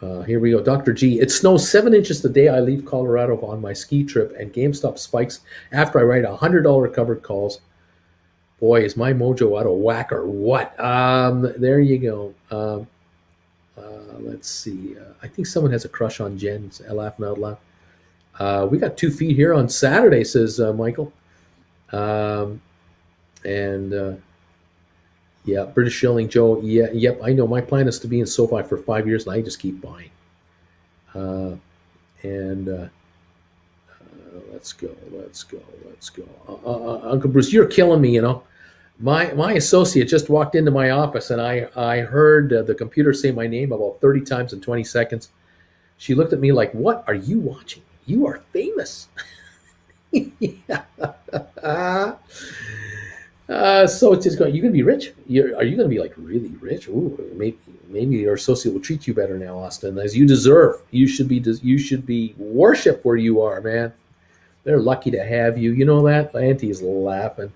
Here we go. Dr. G. It snows 7 inches the day I leave Colorado on my ski trip, and GameStop spikes after I write $100 covered calls. Boy, is my mojo out of whack or what? There you go. Let's see. I think someone has a crush on Jen. Laughing out loud. We got 2 feet here on Saturday, says Michael. Yeah, British Shilling Joe. Yeah, yep. I know. My plan is to be in SoFi for 5 years, and I just keep buying. Let's go. Uncle Bruce, you're killing me. My associate just walked into my office, and I heard the computer say my name about 30 times in 20 seconds. She looked at me like, "What are you watching? You are famous." So it's just going. You're going to be rich. Are you going to be like really rich? Ooh, maybe your associate will treat you better now, Austin, as you deserve. You should be worshipped where you are, man. They're lucky to have you. You know that? Auntie's laughing.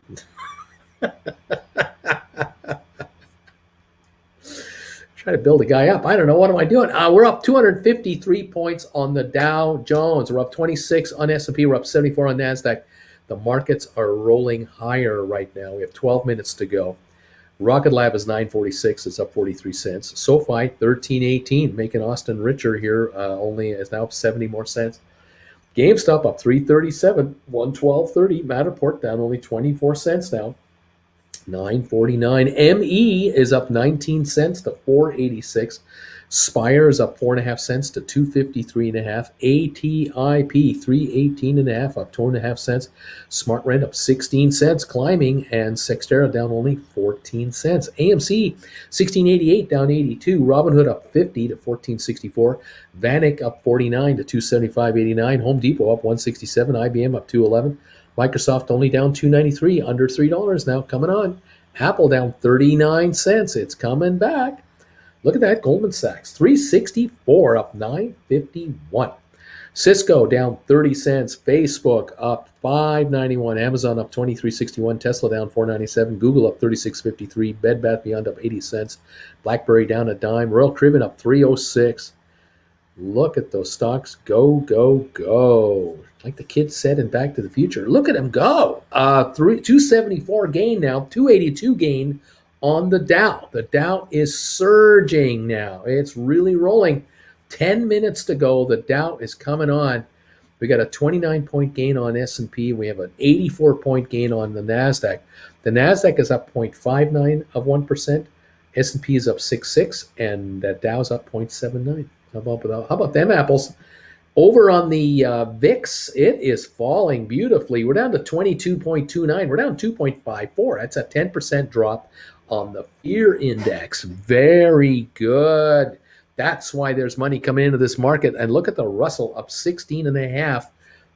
Try to build a guy up. I don't know. What am I doing? We're up 253 points on the Dow Jones. We're up 26 on S&P. We're up 74 on NASDAQ. The markets are rolling higher right now. We have 12 minutes to go. Rocket Lab is 946. It's up 43 cents. SoFi 1318, making Austin richer here. Only is now up 70 more cents. GameStop up 337, 112.30. Matterport down only 24 cents now. 949. ME is up 19 cents to 486. Spire is up 4.5 cents to 253.5. ATIP 318.5, up 2.5 cents. Smart Rent up 16 cents, climbing, and Sextera down only 14 cents. AMC 1688 down 82. Robinhood up 50 to 1464. Vanik up 49 to 275.89. Home Depot up 167. IBM up 211. Microsoft only down 293, under $3 now, coming on. Apple down 39 cents. It's coming back. Look at that. Goldman Sachs 364, up 951. Cisco down 30 cents. Facebook up 591. Amazon up 23.61. Tesla down 4.97. Google up 36.53. Bed Bath Beyond up 80 cents. BlackBerry down a dime. Royal Caribbean up 306. Look at those stocks. Go, go, go. Like the kid said in Back to the Future. Look at them go. 274 gain now. 282 gain on the Dow. The Dow is surging now. It's really rolling. 10 minutes to go. The Dow is coming on. We got a 29-point gain on S&P. We have an 84-point gain on the NASDAQ. The NASDAQ is up 0.59 of 1%. S&P is up 6.6, and the Dow's up 0.79. How about them apples? Over on the VIX, it is falling beautifully. We're down to 22.29. We're down 2.54. That's a 10% drop on the fear index. Very good. That's why there's money coming into this market. And look at the Russell up 16.5,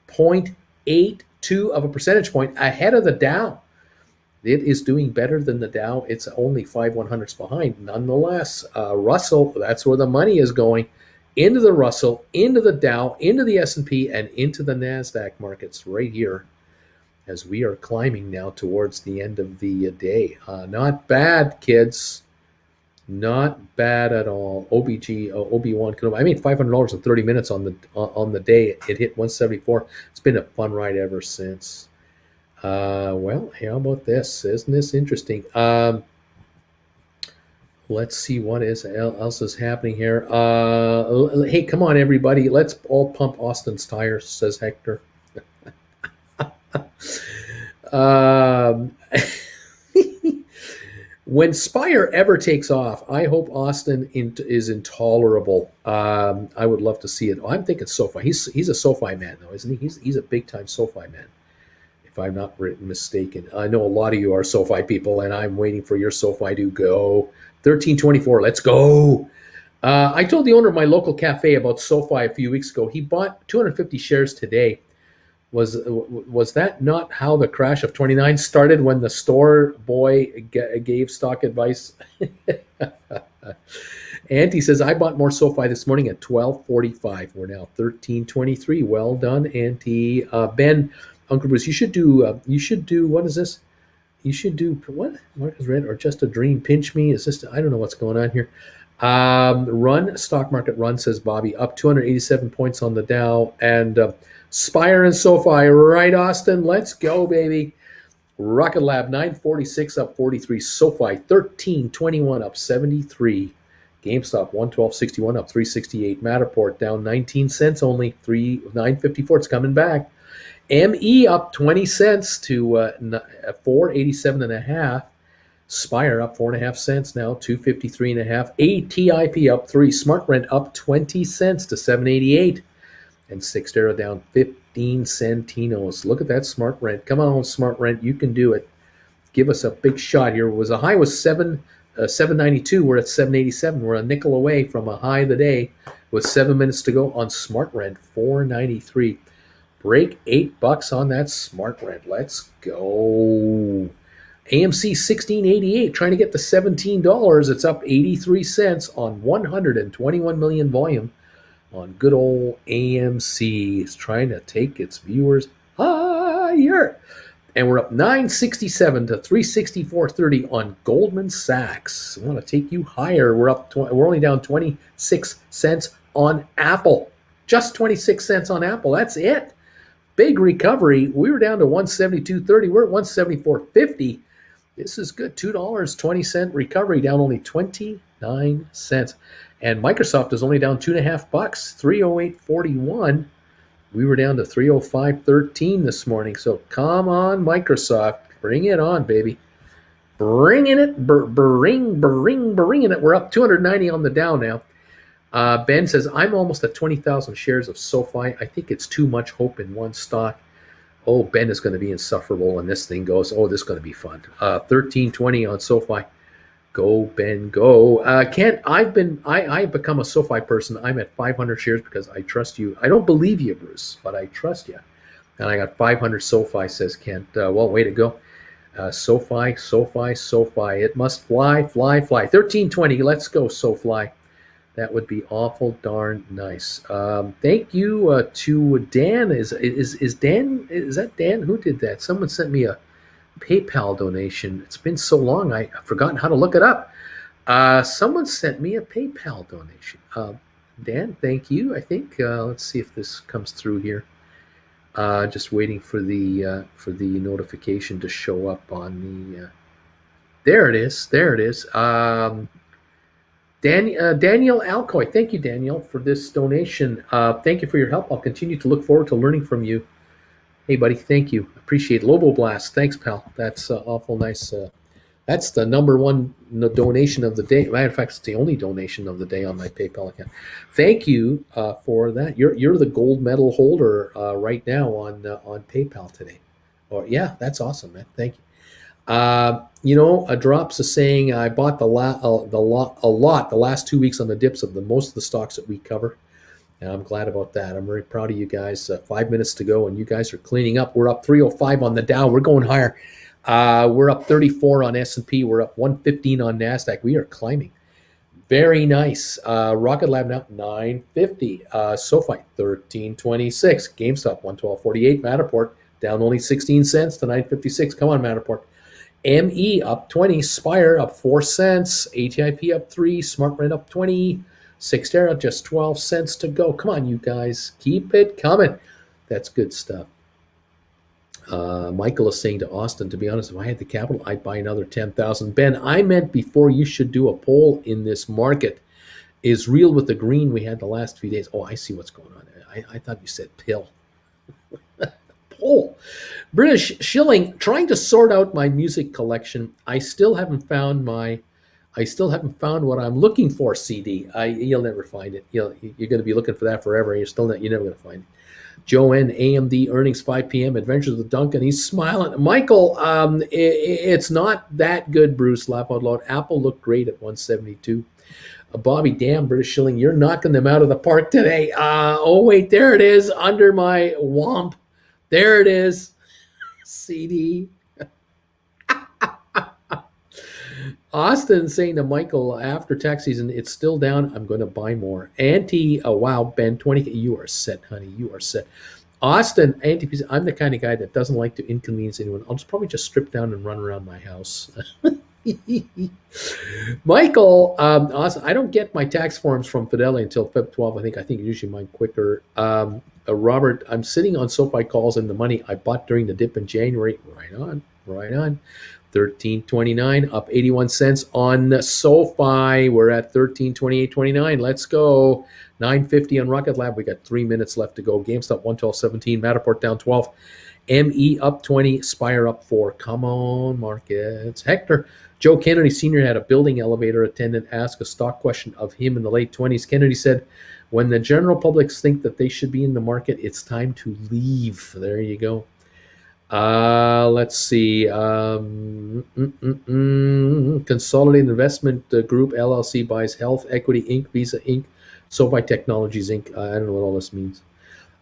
0.82 of a percentage point ahead of the Dow. It is doing better than the Dow. It's only 5/100ths behind. Nonetheless, Russell, that's where the money is going. Into the Russell, into the Dow, into the S&P, and into the NASDAQ markets right here as we are climbing now towards the end of the day. Not bad, kids. Not bad at all. OB1. I made $500 in 30 minutes on the day. It hit 174. It's been a fun ride ever since. Well, how about this? Isn't this interesting? Let's see what else is happening here. Hey, come on, everybody. Let's all pump Austin's tires, says Hector. Um, when Spire ever takes off, I hope Austin is intolerable. I would love to see it. I'm thinking SoFi. He's a SoFi man, though, isn't he? He's a big time SoFi man, if I'm not mistaken. I know a lot of you are SoFi people, and I'm waiting for your SoFi to go. 1324, let's go. I told the owner of my local cafe about SoFi a few weeks ago. He bought 250 shares today. Was that not how the crash of 29 started, when the store boy gave stock advice? Auntie says, I bought more SoFi this morning at 12:45. We're now 13:23. Well done, Auntie. Ben, Uncle Bruce, you should do, what is this? You should do, what is red, or just a dream? Pinch me? Is this, I don't know what's going on here. Run, stock market run, says Bobby, up 287 points on the Dow. And Spire and SoFi, right, Austin? Let's go, baby. Rocket Lab, 946 up 43. SoFi, 1321 up 73. GameStop, 112.61 up 368. Matterport down 19 cents only, 954. It's coming back. ME up 20 cents to 487.5. Spire up 4.5 cents now, 253.5. ATIP up 3. Smart Rent up 20 cents to 788. And Sixtera down 15 centinos. Look at that Smart Rent. Come on, Smart Rent. You can do it. Give us a big shot here. A high was 792. We're at 787. We're a nickel away from a high of the day with 7 minutes to go on Smart Rent, 493. Break $8 on that Smart Rent. Let's go. AMC 1688, trying to get to $17. It's up 83 cents on 121 million volume on good old AMC. It's trying to take its viewers higher. And we're up 967 to 364.30 on Goldman Sachs. I want to take you higher. We're only down 26 cents on Apple. Just 26 cents on Apple. That's it. Big recovery. We were down to 172.30. We're at 174.50. This is good. $2.20 recovery, down only 29 cents. And Microsoft is only down $2.50, 308.41. We were down to 305.13 this morning. So come on, Microsoft. Bring it on, baby. Bringing it. Bringing it. We're up 290 on the Dow now. Ben says, I'm almost at 20,000 shares of SoFi. I think it's too much hope in one stock. Oh, Ben is going to be insufferable when this thing goes. Oh, this is going to be fun. 1320 on SoFi. Go, Ben, go. Kent, I've become a SoFi person. I'm at 500 shares because I trust you. I don't believe you, Bruce, but I trust you. And I got 500 SoFi, says Kent. Well, way to go. SoFi. It must fly. 1320. Let's go, SoFi. That would be awful darn nice. Thank you to Dan. Is Dan? Is that Dan? Who did that? Someone sent me a PayPal donation. It's been so long, I've forgotten how to look it up. Someone sent me a PayPal donation. Dan, thank you. I think. Let's see if this comes through here. Just waiting for the notification to show up on the. There it is. Daniel Alcoy. Thank you, Daniel, for this donation. Thank you for your help. I'll continue to look forward to learning from you. Hey, buddy, thank you. Appreciate it. Lobo Blast. Thanks, pal. That's awful nice. That's the number one donation of the day. Matter of fact, it's the only donation of the day on my PayPal account. Thank you for that. You're the gold medal holder right now on PayPal today. Or yeah, that's awesome, man. Thank you. A Drops is saying I bought a lot the last 2 weeks on the dips of most of the stocks that we cover. And I'm glad about that. I'm very proud of you guys. 5 minutes to go, and you guys are cleaning up. We're up 305 on the Dow. We're going higher. We're up 34 on S&P. We're up 115 on NASDAQ. We are climbing. Very nice. Rocket Lab now 950. SoFi 1326. GameStop 112.48. Matterport down only 16 cents to 956. Come on, Matterport. ME up 20. Spire up 4 cents. ATIP up 3. SmartRent up 20. Sixtera just 12 cents to go. Come on, you guys. Keep it coming. That's good stuff. Michael is saying to Austin, to be honest, if I had the capital, I'd buy another 10,000. Ben, I meant before you should do a poll in this market. Is real with the green we had the last few days? Oh, I see what's going on. I thought you said pill. Poll. British shilling, trying to sort out my music collection. I still haven't found what I'm looking for, CD. You'll never find it. You're going to be looking for that forever. You're never going to find it. Joe N. AMD earnings 5 p.m. Adventures with Duncan. He's smiling. Michael, it's not that good, Bruce. Laugh out loud. Apple looked great at 172. Bobby, damn, British shilling, you're knocking them out of the park today. Oh, wait, there it is under my womp. There it is. CD. Austin saying to Michael, after tax season, it's still down. I'm going to buy more. Wow, Ben, 20. You are set, honey. You are set. Austin, I'm the kind of guy that doesn't like to inconvenience anyone. I'll probably just strip down and run around my house. Michael, Austin, I don't get my tax forms from Fidelity until Feb 12. I think usually mine quicker. Robert, I'm sitting on SoFi calls in the money I bought during the dip in January. Right on. 13.29, up 81 cents on SoFi. We're at 13.28.29. Let's go. 9.50 on Rocket Lab. We got 3 minutes left to go. GameStop 112.17. Matterport down 12. ME up 20. Spire up 4. Come on, markets. Hector. Joe Kennedy Sr. had a building elevator attendant ask a stock question of him in the late 20s. Kennedy said, when the general public think that they should be in the market, it's time to leave. There you go. Let's see. Consolidated Investment Group LLC buys Health Equity Inc., Visa Inc., SoFi Technologies Inc. I don't know what all this means.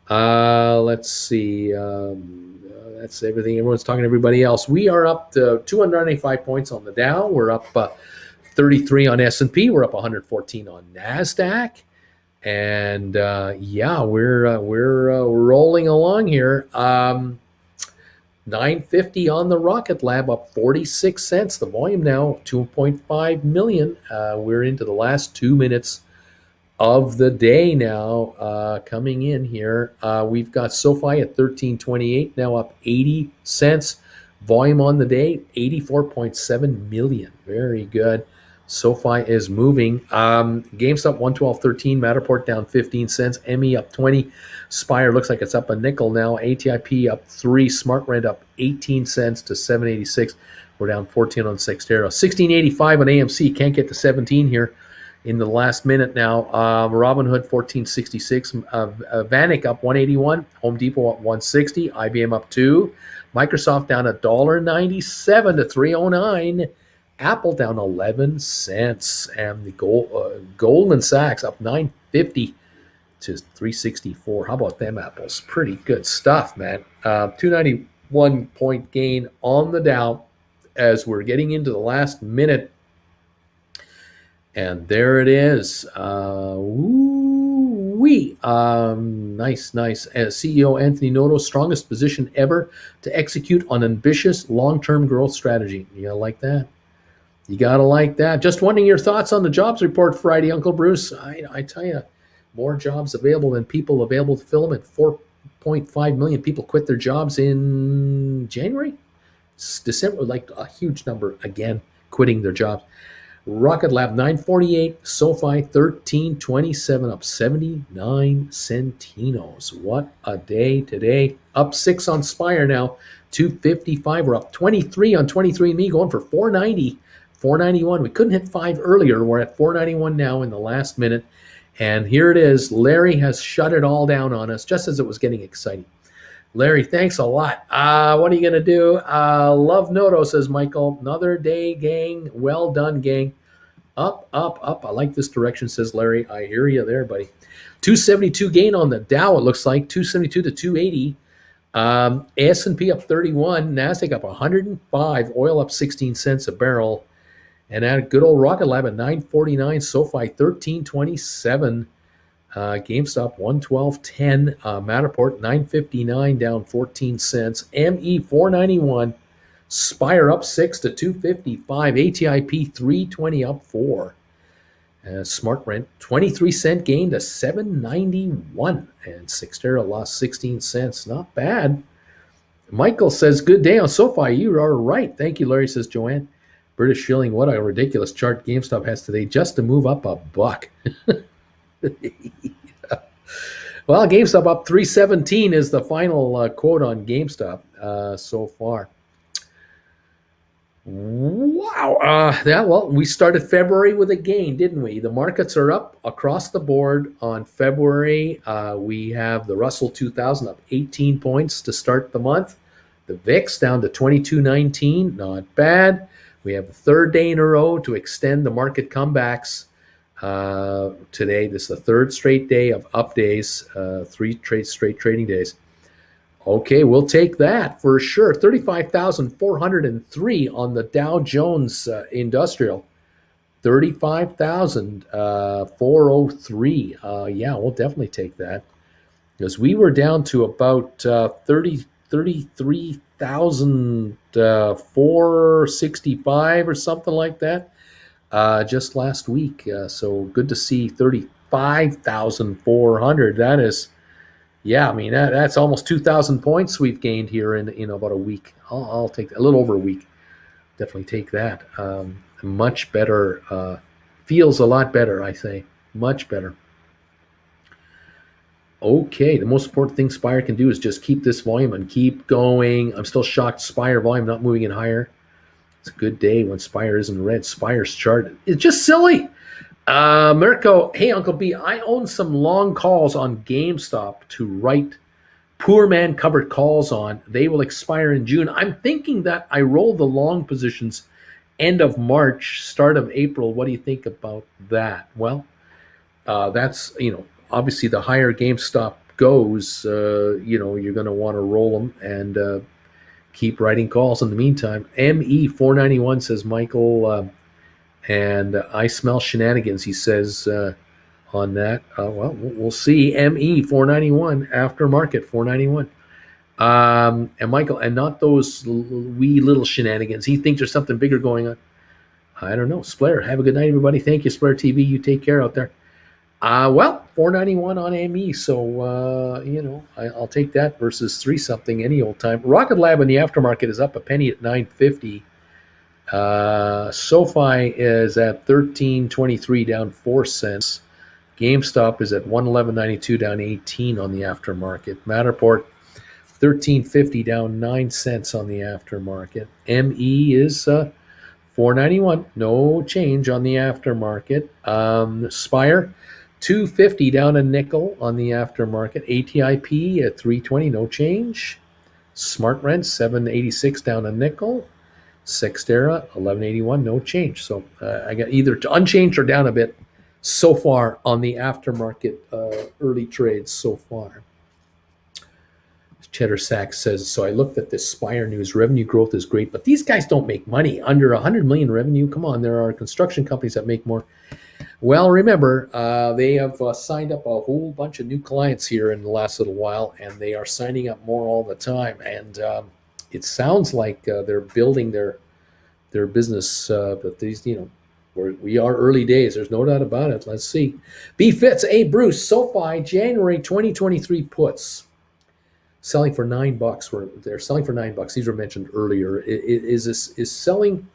Let's see. That's everything. Everyone's talking to everybody else. We are up to 295 points on the Dow. We're up 33 on S&P. We're up 114 on NASDAQ. And we're rolling along here. 950 on the Rocket Lab, up 46 cents. The volume now 2.5 million. We're into the last 2 minutes of the day now. Coming in here, we've got SoFi at 13.28, now up 80 cents. Volume on the day 84.7 million. Very good. SoFi is moving. GameStop 112.13. Matterport down 15 cents. ME up 20. Spire looks like it's up a nickel now. ATIP up 3. SmartRent up 18 cents to 7.86. We're down 14 on Sextero. 16.85 on AMC. Can't get to 17 here in the last minute now. Robinhood 14.66. Vanik up 181. Home Depot up 160. IBM up 2. Microsoft down $1.97 to 309. Apple down 11 cents, and the Goldman Sachs up 950 to 364. How about them apples? Pretty good stuff, man. 291 point gain on the Dow as we're getting into the last minute. And there it is. Nice. CEO Anthony Noto, strongest position ever to execute on ambitious long-term growth strategy. You like that? You got to like that. Just wondering your thoughts on the jobs report Friday, Uncle Bruce. I tell you, more jobs available than people available to fill them. At 4.5 million people quit their jobs in January. December, like a huge number again, quitting their jobs. Rocket Lab 948, SoFi 1327, up 79 centinos. What a day today. Up 6 on Spire now, 255. We're up 23 on 23andMe, going for 490. 491. We couldn't hit 5 earlier. We're at 491 now in the last minute. And here it is. Larry has shut it all down on us just as it was getting exciting. Larry, thanks a lot. What are you going to do? Love Noto, says Michael. Another day, gang. Well done, gang. Up. I like this direction, says Larry. I hear you there, buddy. 272 gain on the Dow, it looks like. 272 to 280. S&P up 31, NASDAQ up 105, oil up 16 cents a barrel. And at good old Rocket Lab at 949, SoFi 1327, GameStop 112.10, Matterport 959 down 14 cents, ME 491, Spire up 6 to 255, ATIP 320 up 4. Smart Rent 23-cent gain to 791, and Cyxtera lost 16 cents. Not bad. Michael says, good day on SoFi. You are right. Thank you, Larry, says Joanne. British shilling, what a ridiculous chart GameStop has today just to move up a buck. Well, GameStop up 317 is the final quote on GameStop so far. Wow. Well, we started February with a gain, didn't we? The markets are up across the board on February. We have the Russell 2000 up 18 points to start the month. The VIX down to 2219, not bad. We have the third day in a row to extend the market comebacks. Today, this is the third straight day of up days, 3 straight trading days. Okay, we'll take that for sure. 35,403 on the Dow Jones Industrial. 35,403. Yeah, we'll definitely take that. Because we were down to about 33,465 or something like that just last week. So good to see 35,400. That is, yeah, I mean, that's almost 2,000 points we've gained here in about a week. I'll take a little over a week. Definitely take that. Much better. Feels a lot better, I say. Much better. Okay, the most important thing Spire can do is just keep this volume and keep going. I'm still shocked Spire volume not moving in higher. It's a good day when Spire isn't red. Spire's chart is just silly. Mirko, hey, Uncle B, I own some long calls on GameStop to write poor man covered calls on. They will expire in June. I'm thinking that I roll the long positions end of March, start of April. What do you think about that? Well, that's, obviously the higher GameStop goes, you're going to want to roll them and keep writing calls in the meantime. ME491 says, Michael, and I smell shenanigans, he says on that. Well, we'll see. ME491, Aftermarket 491. And Michael, and not those wee little shenanigans. He thinks there's something bigger going on. I don't know. Splair, have a good night, everybody. Thank you, Splair TV. You take care out there. Well, 491 on ME, so I'll take that versus 3 something any old time. Rocket Lab in the aftermarket is up a penny at 950. SoFi is at 13.23, down 4 cents. GameStop is at 111.92, down 18 on the aftermarket. Matterport 13.50, down 9 cents on the aftermarket. ME is 491, no change on the aftermarket. Spire 250, down a nickel on the aftermarket. ATIP at 320, no change. Smart Rent 786, down a nickel. Cyxtera 1181, no change. So I got either unchanged or down a bit so far on the aftermarket early trades so far. Cheddar Sachs says, so I looked at this Spire news. Revenue growth is great, but these guys don't make money. Under 100 million revenue, come on, there are construction companies that make more. Well, remember, they have signed up a whole bunch of new clients here in the last little while, and they are signing up more all the time. And it sounds like they're building their business, but these, we are early days. There's no doubt about it. Let's see. B Fitz, hey Bruce, SoFi January 2023 puts selling for $9. They're selling for $9. These were mentioned earlier. Is selling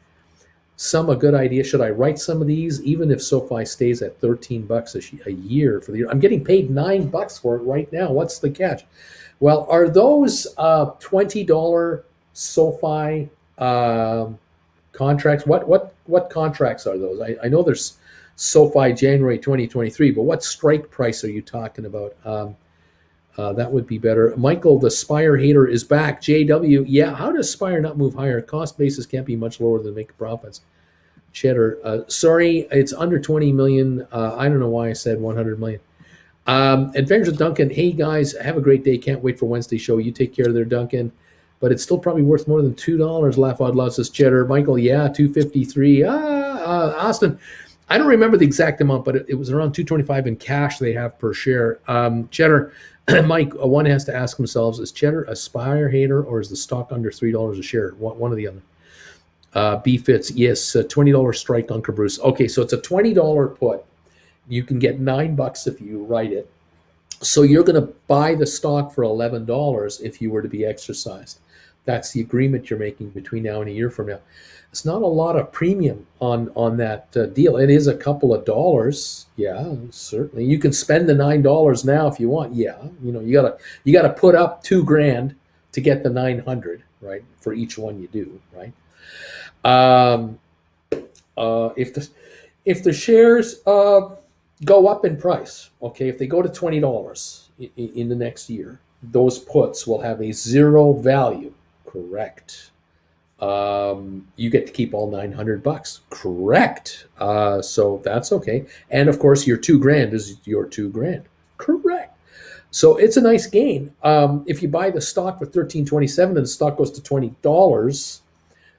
some a good idea? Should I write some of these, even if SoFi stays at $13 a year for the year? I'm getting paid $9 for it right now. What's the catch? Well, are those $20 SoFi contracts? What contracts are those? I know there's SoFi January 2023, but what strike price are you talking about? That would be better. Michael, the Spire hater is back. JW, yeah, how does Spire not move higher? Cost basis can't be much lower than make profits. Cheddar, sorry, it's under 20 million. I don't know why I said 100 million. Adventures with Duncan. Hey guys, have a great day. Can't wait for Wednesday show. You take care there, Duncan. But it's still probably worth more than $2. Laugh out loud, says Cheddar. Michael, yeah, 253. Austin, I don't remember the exact amount, but it was around 225 in cash they have per share. Cheddar, Mike, one has to ask themselves: is Cheddar a Spire hater, or is the stock under $3 a share? One or the other. B Fits, yes, $20 strike, Uncle Bruce. Okay, so it's a $20 put. You can get $9 if you write it. So you're going to buy the stock for $11 if you were to be exercised. That's the agreement you're making between now and a year from now. It's not a lot of premium on that deal. It is a couple of dollars. Yeah, certainly. You can spend the $9 now if you want. Yeah, you gotta put up $2,000 to get the 900, right? For each one you do, right? Um, if the shares go up in price, okay, if they go to $20 in the next year, those puts will have a zero value. Correct. You get to keep all $900. Correct. So that's okay. And of course, your $2,000 is your $2,000. Correct. So it's a nice gain. If you buy the stock for $13.27 and the stock goes to $20,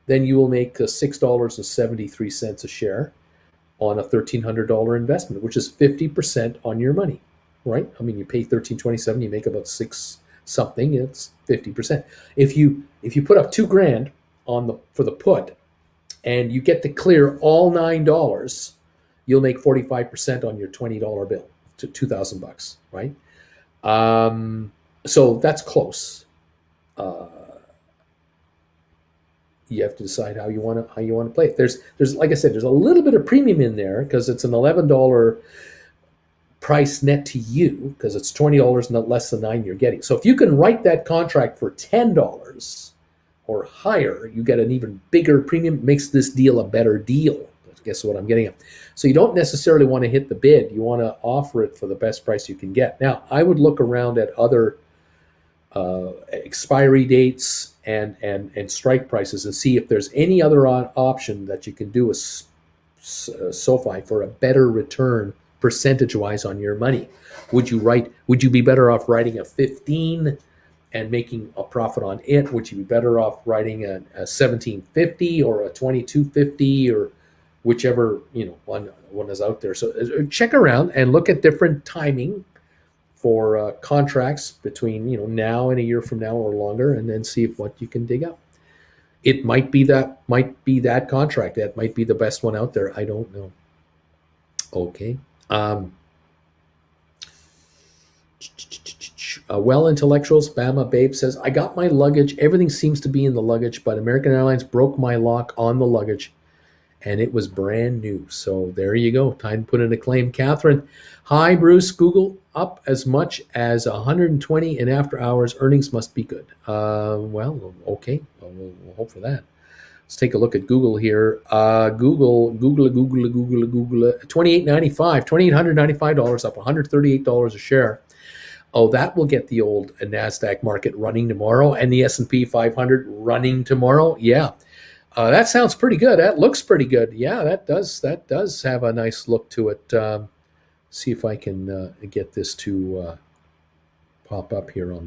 then you will make $6.73 a share on a $1,300 investment, which is 50% on your money, right? I mean, you pay $13.27, you make about six something. It's 50%. If you put up $2,000 for the put, and you get to clear all $9, you'll make 45% on your $20 bill to $2,000, right? So that's close. You have to decide how you want to play it. There's like I said, there's a little bit of premium in there because it's an $11 price net to you because it's $20 not less than $9 you're getting. So if you can write that contract for $10 or higher, you get an even bigger premium. It makes this deal a better deal. I guess what I'm getting at. So you don't necessarily want to hit the bid. You want to offer it for the best price you can get. Now, I would look around at other expiry dates and strike prices and see if there's any other option that you can do with SoFi for a better return percentage-wise on your money. Would you be better off writing a 15 and making a profit on it? Would you be better off writing a 1750 or a 2250 or whichever one is out there? So check around and look at different timing for contracts between now and a year from now or longer, and then see what you can dig up. It might be that contract that might be the best one out there. I don't know. Okay. Well, intellectuals, Bama Babe says, I got my luggage. Everything seems to be in the luggage, but American Airlines broke my lock on the luggage, and it was brand new. So there you go. Time to put in a claim. Catherine, hi, Bruce. Google up as much as 120 in after hours. Earnings must be good. Well, okay. We'll hope for that. Let's take a look at Google here. Google, $28.95, $2,895, up $138 a share. Oh, that will get the old NASDAQ market running tomorrow and the S&P 500 running tomorrow. Yeah. That sounds pretty good. That looks pretty good. Yeah, that does have a nice look to it. See if I can get this to pop up here on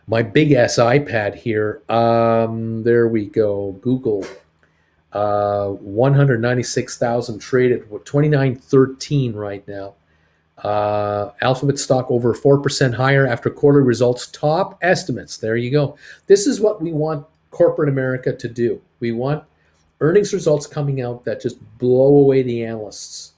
my big ass iPad here. There we go. Google, 196,000 traded with 29.13 right now. Alphabet stock over 4% higher after quarterly results. Top estimates. There you go. This is what we want corporate America to do. We want earnings results coming out that just blow away the analysts.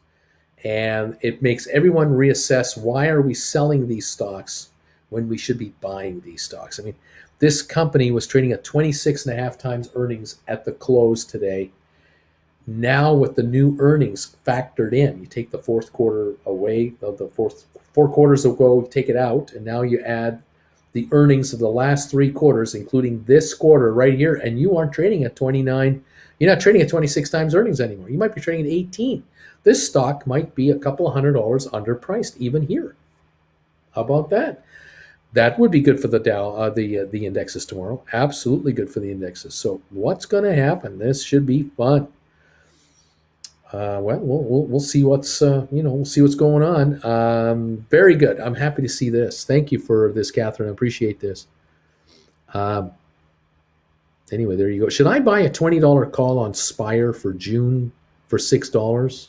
And it makes everyone reassess, why are we selling these stocks when we should be buying these stocks? I mean, this company was trading at 26.5 times earnings at the close today. Now with the new earnings factored in, you take the fourth quarter away, the four quarters ago, take it out, and now you add the earnings of the last 3 quarters, including this quarter right here, and you aren't trading at 29. You're not trading at 26 times earnings anymore. You might be trading at 18. This stock might be a couple of $100 underpriced even here. How about that? That would be good for the Dow, the indexes tomorrow. Absolutely good for the indexes. So what's going to happen? This should be fun. We'll see what's we'll see what's going on. Very good. I'm happy to see this. Thank you for this, Catherine. I appreciate this. Um, anyway, there you go. Should I buy a $20 call on Spire for June for $6?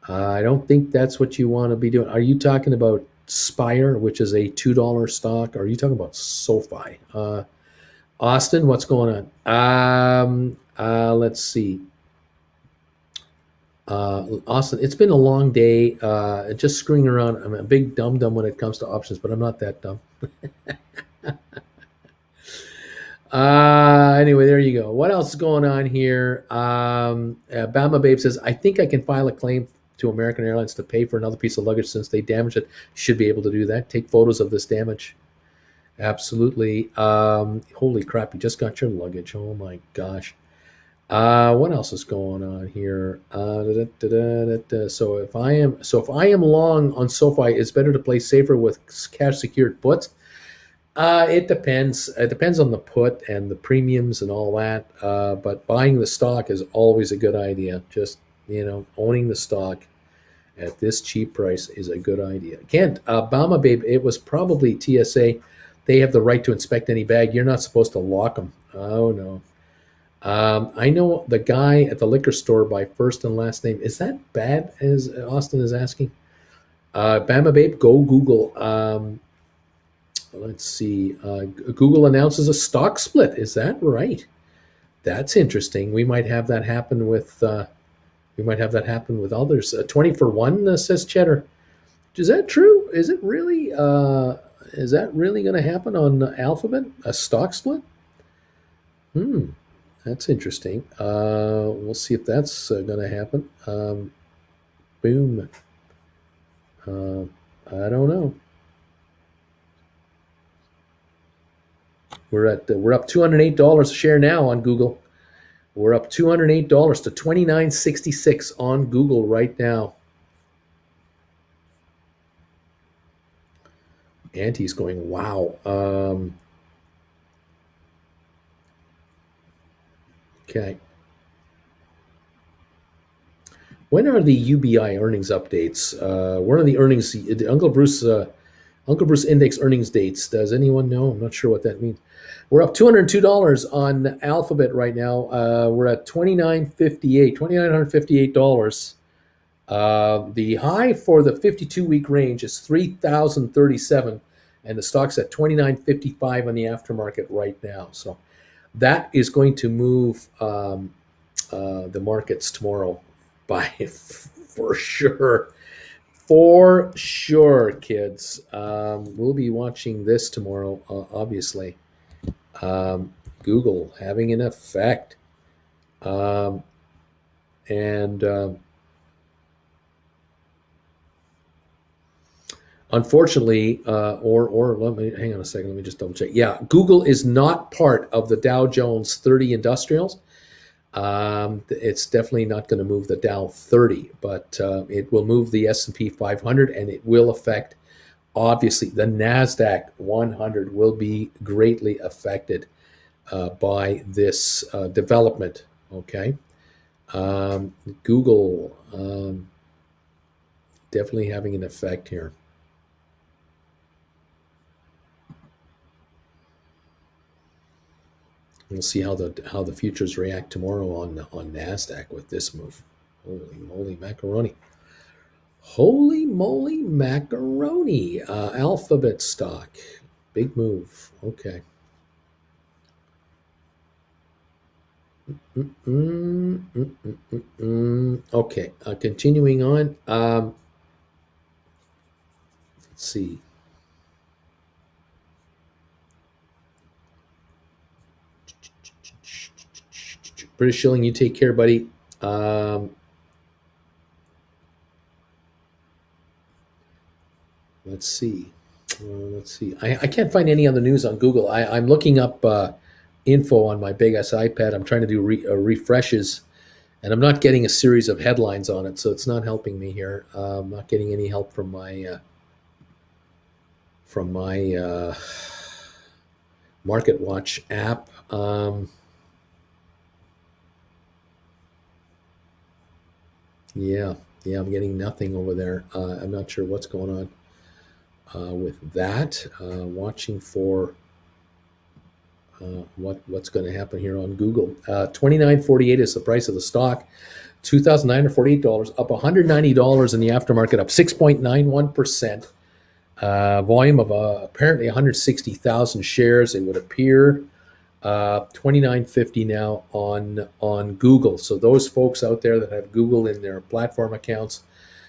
I don't think that's what you want to be doing. Are you talking about Spire, which is a $2 stock? Or are you talking about SoFi? Austin, what's going on? Let's see. Austin, it's been a long day. Just screwing around. I'm a big dum dum when it comes to options, but I'm not that dumb. Anyway, there you go. What else is going on here? Bama Babe says, I think I can file a claim to American Airlines to pay for another piece of luggage since they damaged it. Should be able to do that. Take photos of this damage. Absolutely. Holy crap! You just got your luggage. Oh my gosh. What else is going on here? So if I am long on SoFi, it's better to play safer with cash secured puts. It depends. It depends on the put and the premiums and all that. But buying the stock is always a good idea. Just owning the stock at this cheap price is a good idea. Kent, Bama Babe, it was probably TSA. They have the right to inspect any bag. You're not supposed to lock them. Oh no. I know the guy at the liquor store by first and last name. Is that bad, as Austin is asking? Bama Babe, go Google. Let's see. Google announces a stock split. Is that right? That's interesting. We might have that happen with. We might have that happen with others. 20 for one, says Cheddar. Is that true? Is it really? Is that really going to happen on Alphabet? A stock split? Hmm. That's interesting. We'll see if that's going to happen. Boom. I don't know. We're up $208 a share now on Google. We're up $208 to $29.66 on Google right now. Auntie's going, wow. Okay. When are the UBI earnings updates? When are the earnings? The Uncle Bruce Index earnings dates. Does anyone know? I'm not sure what that means. We're up $202 on Alphabet right now. We're at $2,958. The high for the 52-week range is 3,037, and the stock's at 2,955 on the aftermarket right now. So that is going to move the markets tomorrow by for sure. For sure, kids. We'll be watching this tomorrow, obviously. Google having an effect. And unfortunately, or let me hang on a second. Let me just double check. Yeah, Google is not part of the Dow Jones 30 Industrials. It's definitely not going to move the Dow 30, but it will move the S&P 500, and it will affect, obviously, the NASDAQ 100 will be greatly affected by this development. Okay. Google definitely having an effect here. We'll see how the futures react tomorrow on Nasdaq with this move. Holy moly, macaroni! Holy moly, macaroni! Alphabet stock, big move. Okay. Okay. Continuing on. Let's see. British shilling, you take care, buddy. Let's see. I can't find any other news on Google. I'm looking up info on my big ass iPad. I'm trying to do refreshes, and I'm not getting a series of headlines on it, so it's not helping me here. I'm not getting any help from my Market Watch app. Yeah, yeah, I'm getting nothing over there. I'm not sure what's going on with that. Watching for what's going to happen here on Google. 29.48 is the price of the stock. $2,948, up $190 in the aftermarket, up 6.91%. Volume of apparently 160,000 shares. It would appear 29.50 now on Google. So those folks out there that have Google in their platform accounts,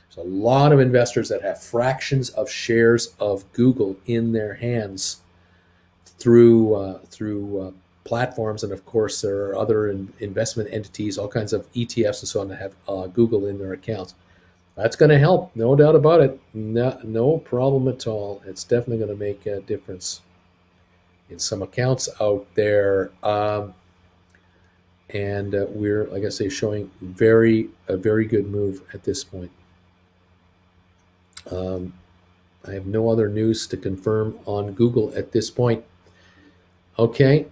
there's a lot of investors that have fractions of shares of Google in their hands through platforms, and of course there are other investment entities, all kinds of ETFs and so on that have Google in their accounts. That's going to help, no doubt about it. No problem at all. It's definitely going to make a difference in some accounts out there. And we're, like I say, showing a very good move at this point. I have no other news to confirm on Google at this point. Okay.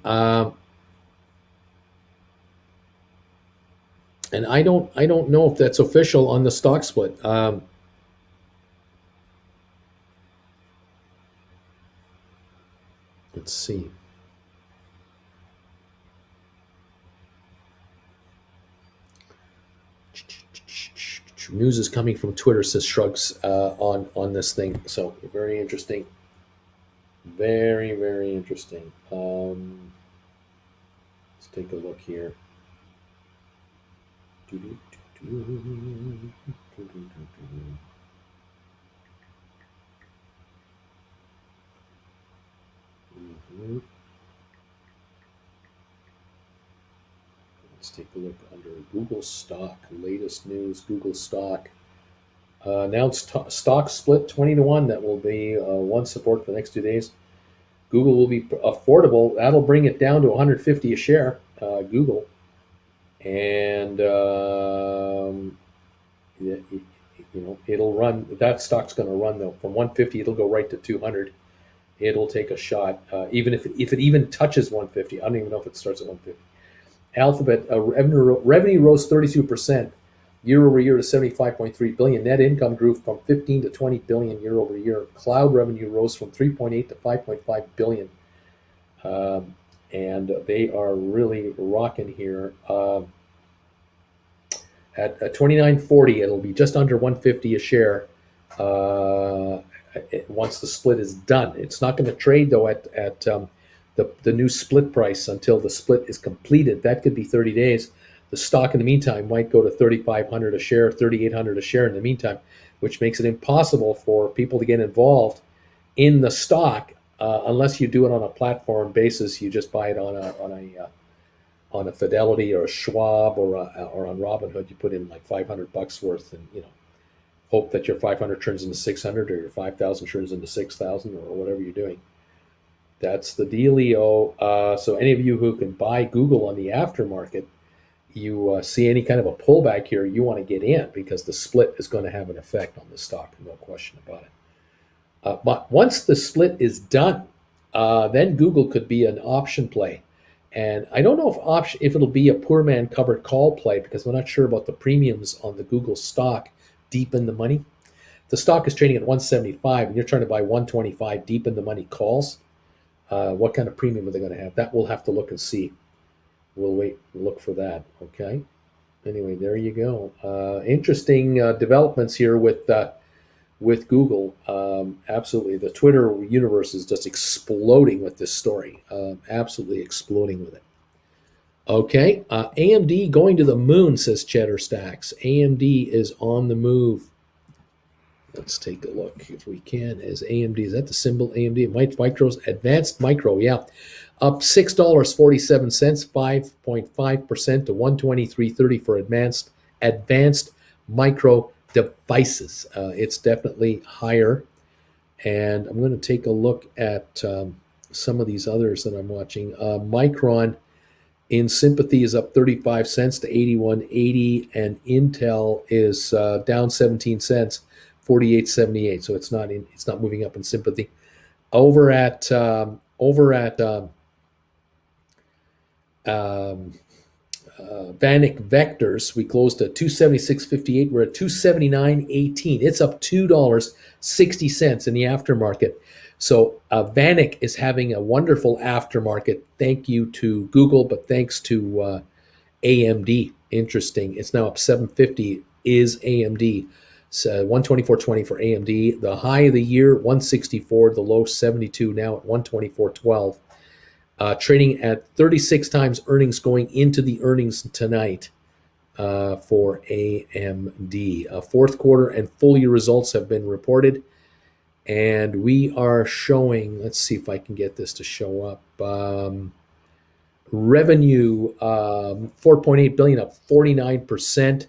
And I don't know if that's official on the stock split. Let's see. News is coming from Twitter, says Shrugs on this thing. So very interesting. Very interesting. Let's take a look here. Let's take a look under Google stock. Latest news, Google stock. Announced stock split 20-1. That will be one support for the next 2 days. Google will be affordable. That'll bring it down to 150 a share, Google. And, it'll run. That stock's going to run, though. From 150, it'll go right to 200. It'll take a shot, even if it even touches 150. I don't even know if it starts at 150. Alphabet revenue rose 32% year over year to 75.3 billion. Net income grew from 15 to 20 billion year over year. Cloud revenue rose from 3.8 to 5.5 billion, and they are really rocking here. At 29.40, it'll be just under 150 a share. Once the split is done, it's not going to trade though at the new split price until the split is completed. That could be 30 days. The stock in the meantime might go to 3,500 a share, 3,800 a share in the meantime, which makes it impossible for people to get involved in the stock unless you do it on a platform basis. You just buy it on a Fidelity or a Schwab or on Robinhood. You put in like $500 worth, and hope that your 500 turns into 600 or your 5,000 turns into 6,000 or whatever you're doing. That's the dealio. So any of you who can buy Google on the aftermarket, you see any kind of a pullback here, you want to get in because the split is going to have an effect on the stock, no question about it. But once the split is done, then Google could be an option play. And I don't know if it'll be a poor man covered call play, because we're not sure about the premiums on the Google stock deep in the money. The stock is trading at 175 and you're trying to buy 125 deep in the money calls. What kind of premium are they going to have? That we'll have to look and see. We'll wait and look for that. Okay. Anyway, there you go. Interesting developments here with Google. Absolutely, the Twitter universe is just exploding with this story. Absolutely exploding with it. Okay, AMD going to the moon, says Cheddar Stacks. AMD is on the move. Let's take a look if we can. Is that the symbol AMD? Micros, Advanced Micro, yeah. Up $6.47, 5.5% to $123.30 for advanced micro devices. It's definitely higher. And I'm going to take a look at some of these others that I'm watching. Micron in sympathy is up 35 cents to 81.80, and Intel is down 17 cents, 48.78. So it's not moving up in sympathy. Over at Vanik Vectors, we closed at 276.58. We're at 279.18. It's up $2.60 in the aftermarket. So Vanik is having a wonderful aftermarket. Thank you to Google, but thanks to AMD. Interesting. It's now up 750. Is AMD. So 124.20 for AMD. The high of the year 164. The low 72. Now at 124.12. Trading at 36 times earnings going into the earnings tonight for AMD. Fourth quarter and full year results have been reported, and we are showing, let's see if I can get this to show up. Revenue, $4.8 billion, up 49%.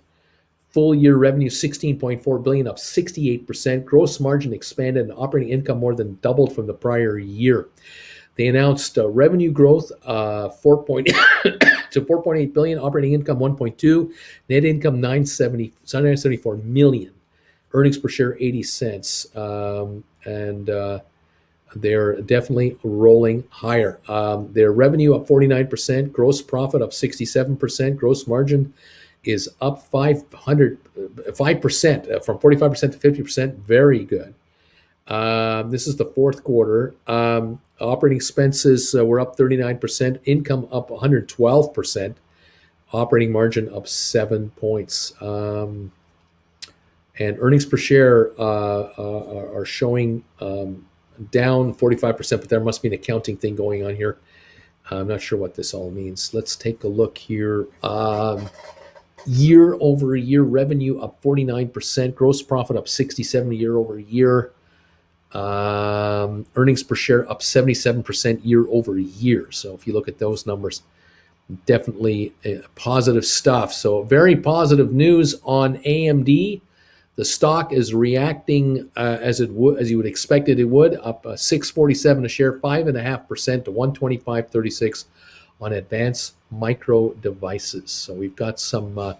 Full year revenue, $16.4 billion, up 68%. Gross margin expanded, and operating income more than doubled from the prior year. They announced revenue growth to 4.8 billion, operating income 1.2, net income 974 million, earnings per share 80 cents, and they're definitely rolling higher. Their revenue up 49%, gross profit up 67%, gross margin is up 5% from 45% to 50%. Very good. This is the fourth quarter. Operating expenses were up 39%, income up 112%, operating margin up 7 points. And earnings per share are showing down 45%, but there must be an accounting thing going on here. I'm not sure what this all means. Let's take a look here. Year over year revenue up 49%, gross profit up 67% year over year. Earnings per share up 77% year over year. So if you look at those numbers, definitely positive stuff. So very positive news on AMD. The stock is reacting as you would expect it would, up $6.47 a share, 5.5% to 125.36 on Advanced Micro Devices. So we've got some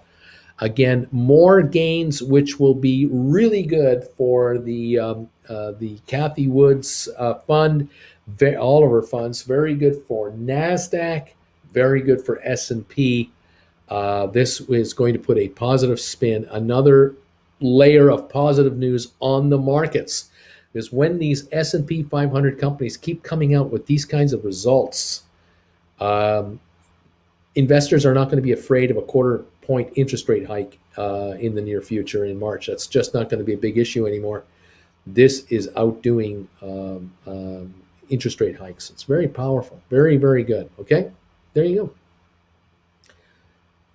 again more gains, which will be really good for the Kathy Woods fund, all of her funds. Very good for NASDAQ, very good for S&P. This is going to put a positive spin, another layer of positive news on the markets. Because when these S&P 500 companies keep coming out with these kinds of results, investors are not going to be afraid of a quarter-point interest rate hike in the near future in March. That's just not going to be a big issue anymore. This is outdoing interest rate hikes. It's very powerful. Very, very good. Okay, there you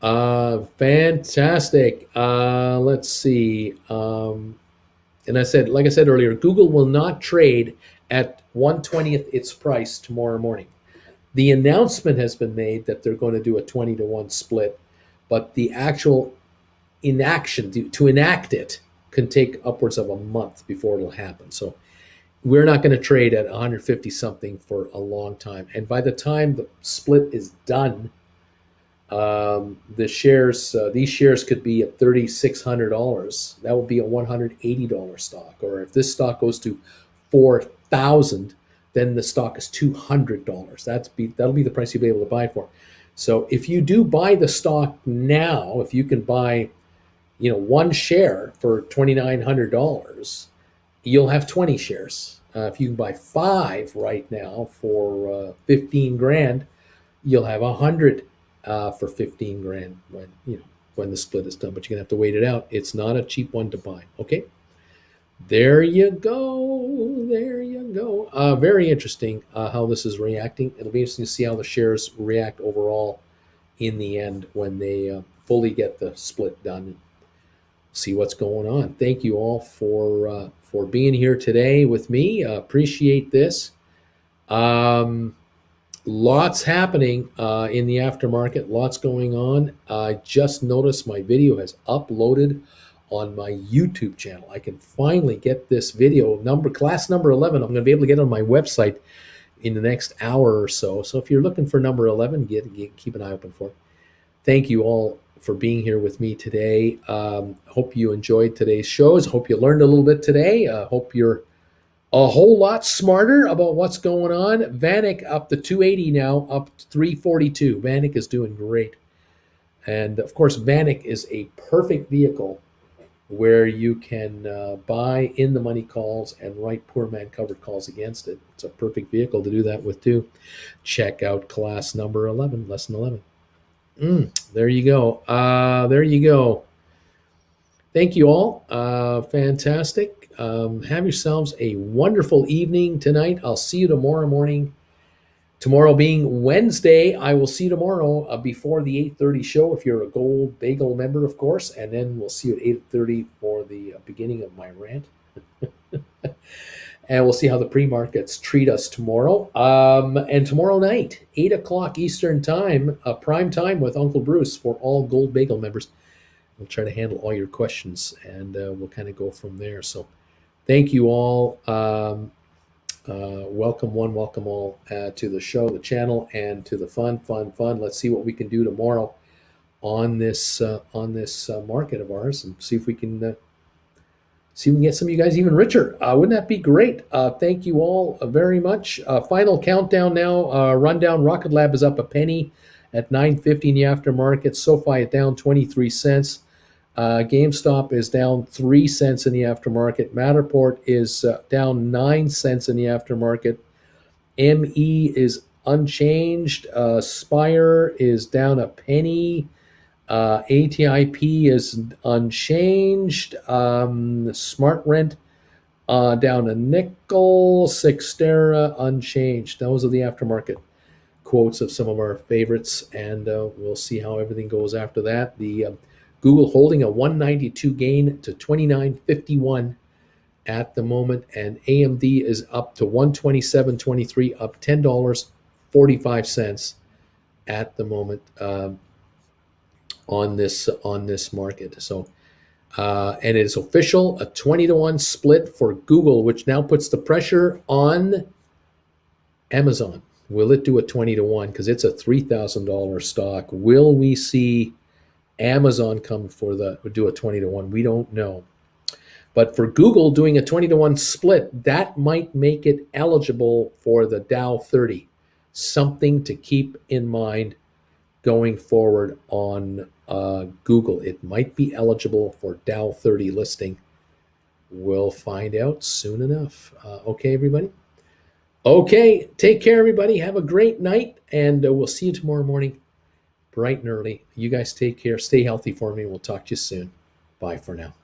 go. Fantastic. Let's see. And like I said earlier, Google will not trade at 1/20th its price tomorrow morning. The announcement has been made that they're going to do a 20-to-1 split, but the actual inaction to enact it can take upwards of a month before it'll happen. So we're not going to trade at 150 something for a long time. And by the time the split is done, these shares could be at $3,600. That would be a $180 stock. Or if this stock goes to 4,000, then the stock is $200. That'll be the price you'll be able to buy for. So if you do buy the stock now, if you can buy, one share for $2,900, you'll have 20 shares. If you can buy 5 right now for 15 grand, you'll have 100 for 15 grand when the split is done. But you're gonna have to wait it out. It's not a cheap one to buy. Okay. There you go. There you go. Very interesting how this is reacting. It'll be interesting to see how the shares react overall in the end when they fully get the split done and see what's going on. Thank you all for being here today with me. Appreciate this. Lots happening in the aftermarket. Lots going on. I just noticed my video has uploaded on my YouTube channel. I can finally get this video class number 11. I'm going to be able to get it on my website in the next hour or so. So if you're looking for number 11, keep an eye open for it. Thank you all for being here with me today. Hope you enjoyed today's shows. Hope you learned a little bit today. Hope you're a whole lot smarter about what's going on. Vanik up to 280 now, up to 342. Vanik is doing great. And of course, Vanik is a perfect vehicle where you can buy in the money calls and write poor man covered calls against it. It's a perfect vehicle to do that with too. Check out class number 11, lesson 11. There you go. There you go. Thank you all. Fantastic. Have yourselves a wonderful evening tonight. I'll see you tomorrow morning. Tomorrow being Wednesday, I will see you tomorrow before the 8:30 show if you're a Gold Bagel member, of course, and then we'll see you at 8:30 for the beginning of my rant. And we'll see how the pre-markets treat us tomorrow. And tomorrow night, 8 o'clock Eastern time, prime time with Uncle Bruce for all Gold Bagel members. We'll try to handle all your questions, and we'll kind of go from there. So thank you all. Welcome one, welcome all to the show, the channel, and to the fun. Let's see what we can do tomorrow on this market of ours, and see if we can get some of you guys even richer. Wouldn't that be great? Thank you all very much. Final countdown now. Rundown. Rocket Lab is up a penny at $9.50 in the aftermarket. SoFi at down 23 cents. GameStop is down 3 cents in the aftermarket. Matterport is down 9 cents in the aftermarket. ME is unchanged. Spire is down a penny. ATIP is unchanged. Smart Rent down a nickel. Cyxtera unchanged. Those are the aftermarket quotes of some of our favorites, and we'll see how everything goes after that. The Google holding a 192 gain to 29.51 at the moment, and AMD is up to 127.23, up $10.45 at the moment on this market. So and it's official, a 20-to-1 split for Google, which now puts the pressure on Amazon. Will it do a 20-to-1? Because it's a $3,000 stock. Will we see Amazon come do a 20-to-1? We don't know. But for Google doing a 20-to-1 split, that might make it eligible for the Dow 30. Something to keep in mind going forward on Google. It might be eligible for Dow 30 listing. We'll find out soon enough. Okay, everybody? Okay, take care, everybody. Have a great night, and we'll see you tomorrow morning, bright and early. You guys take care. Stay healthy for me. We'll talk to you soon. Bye for now.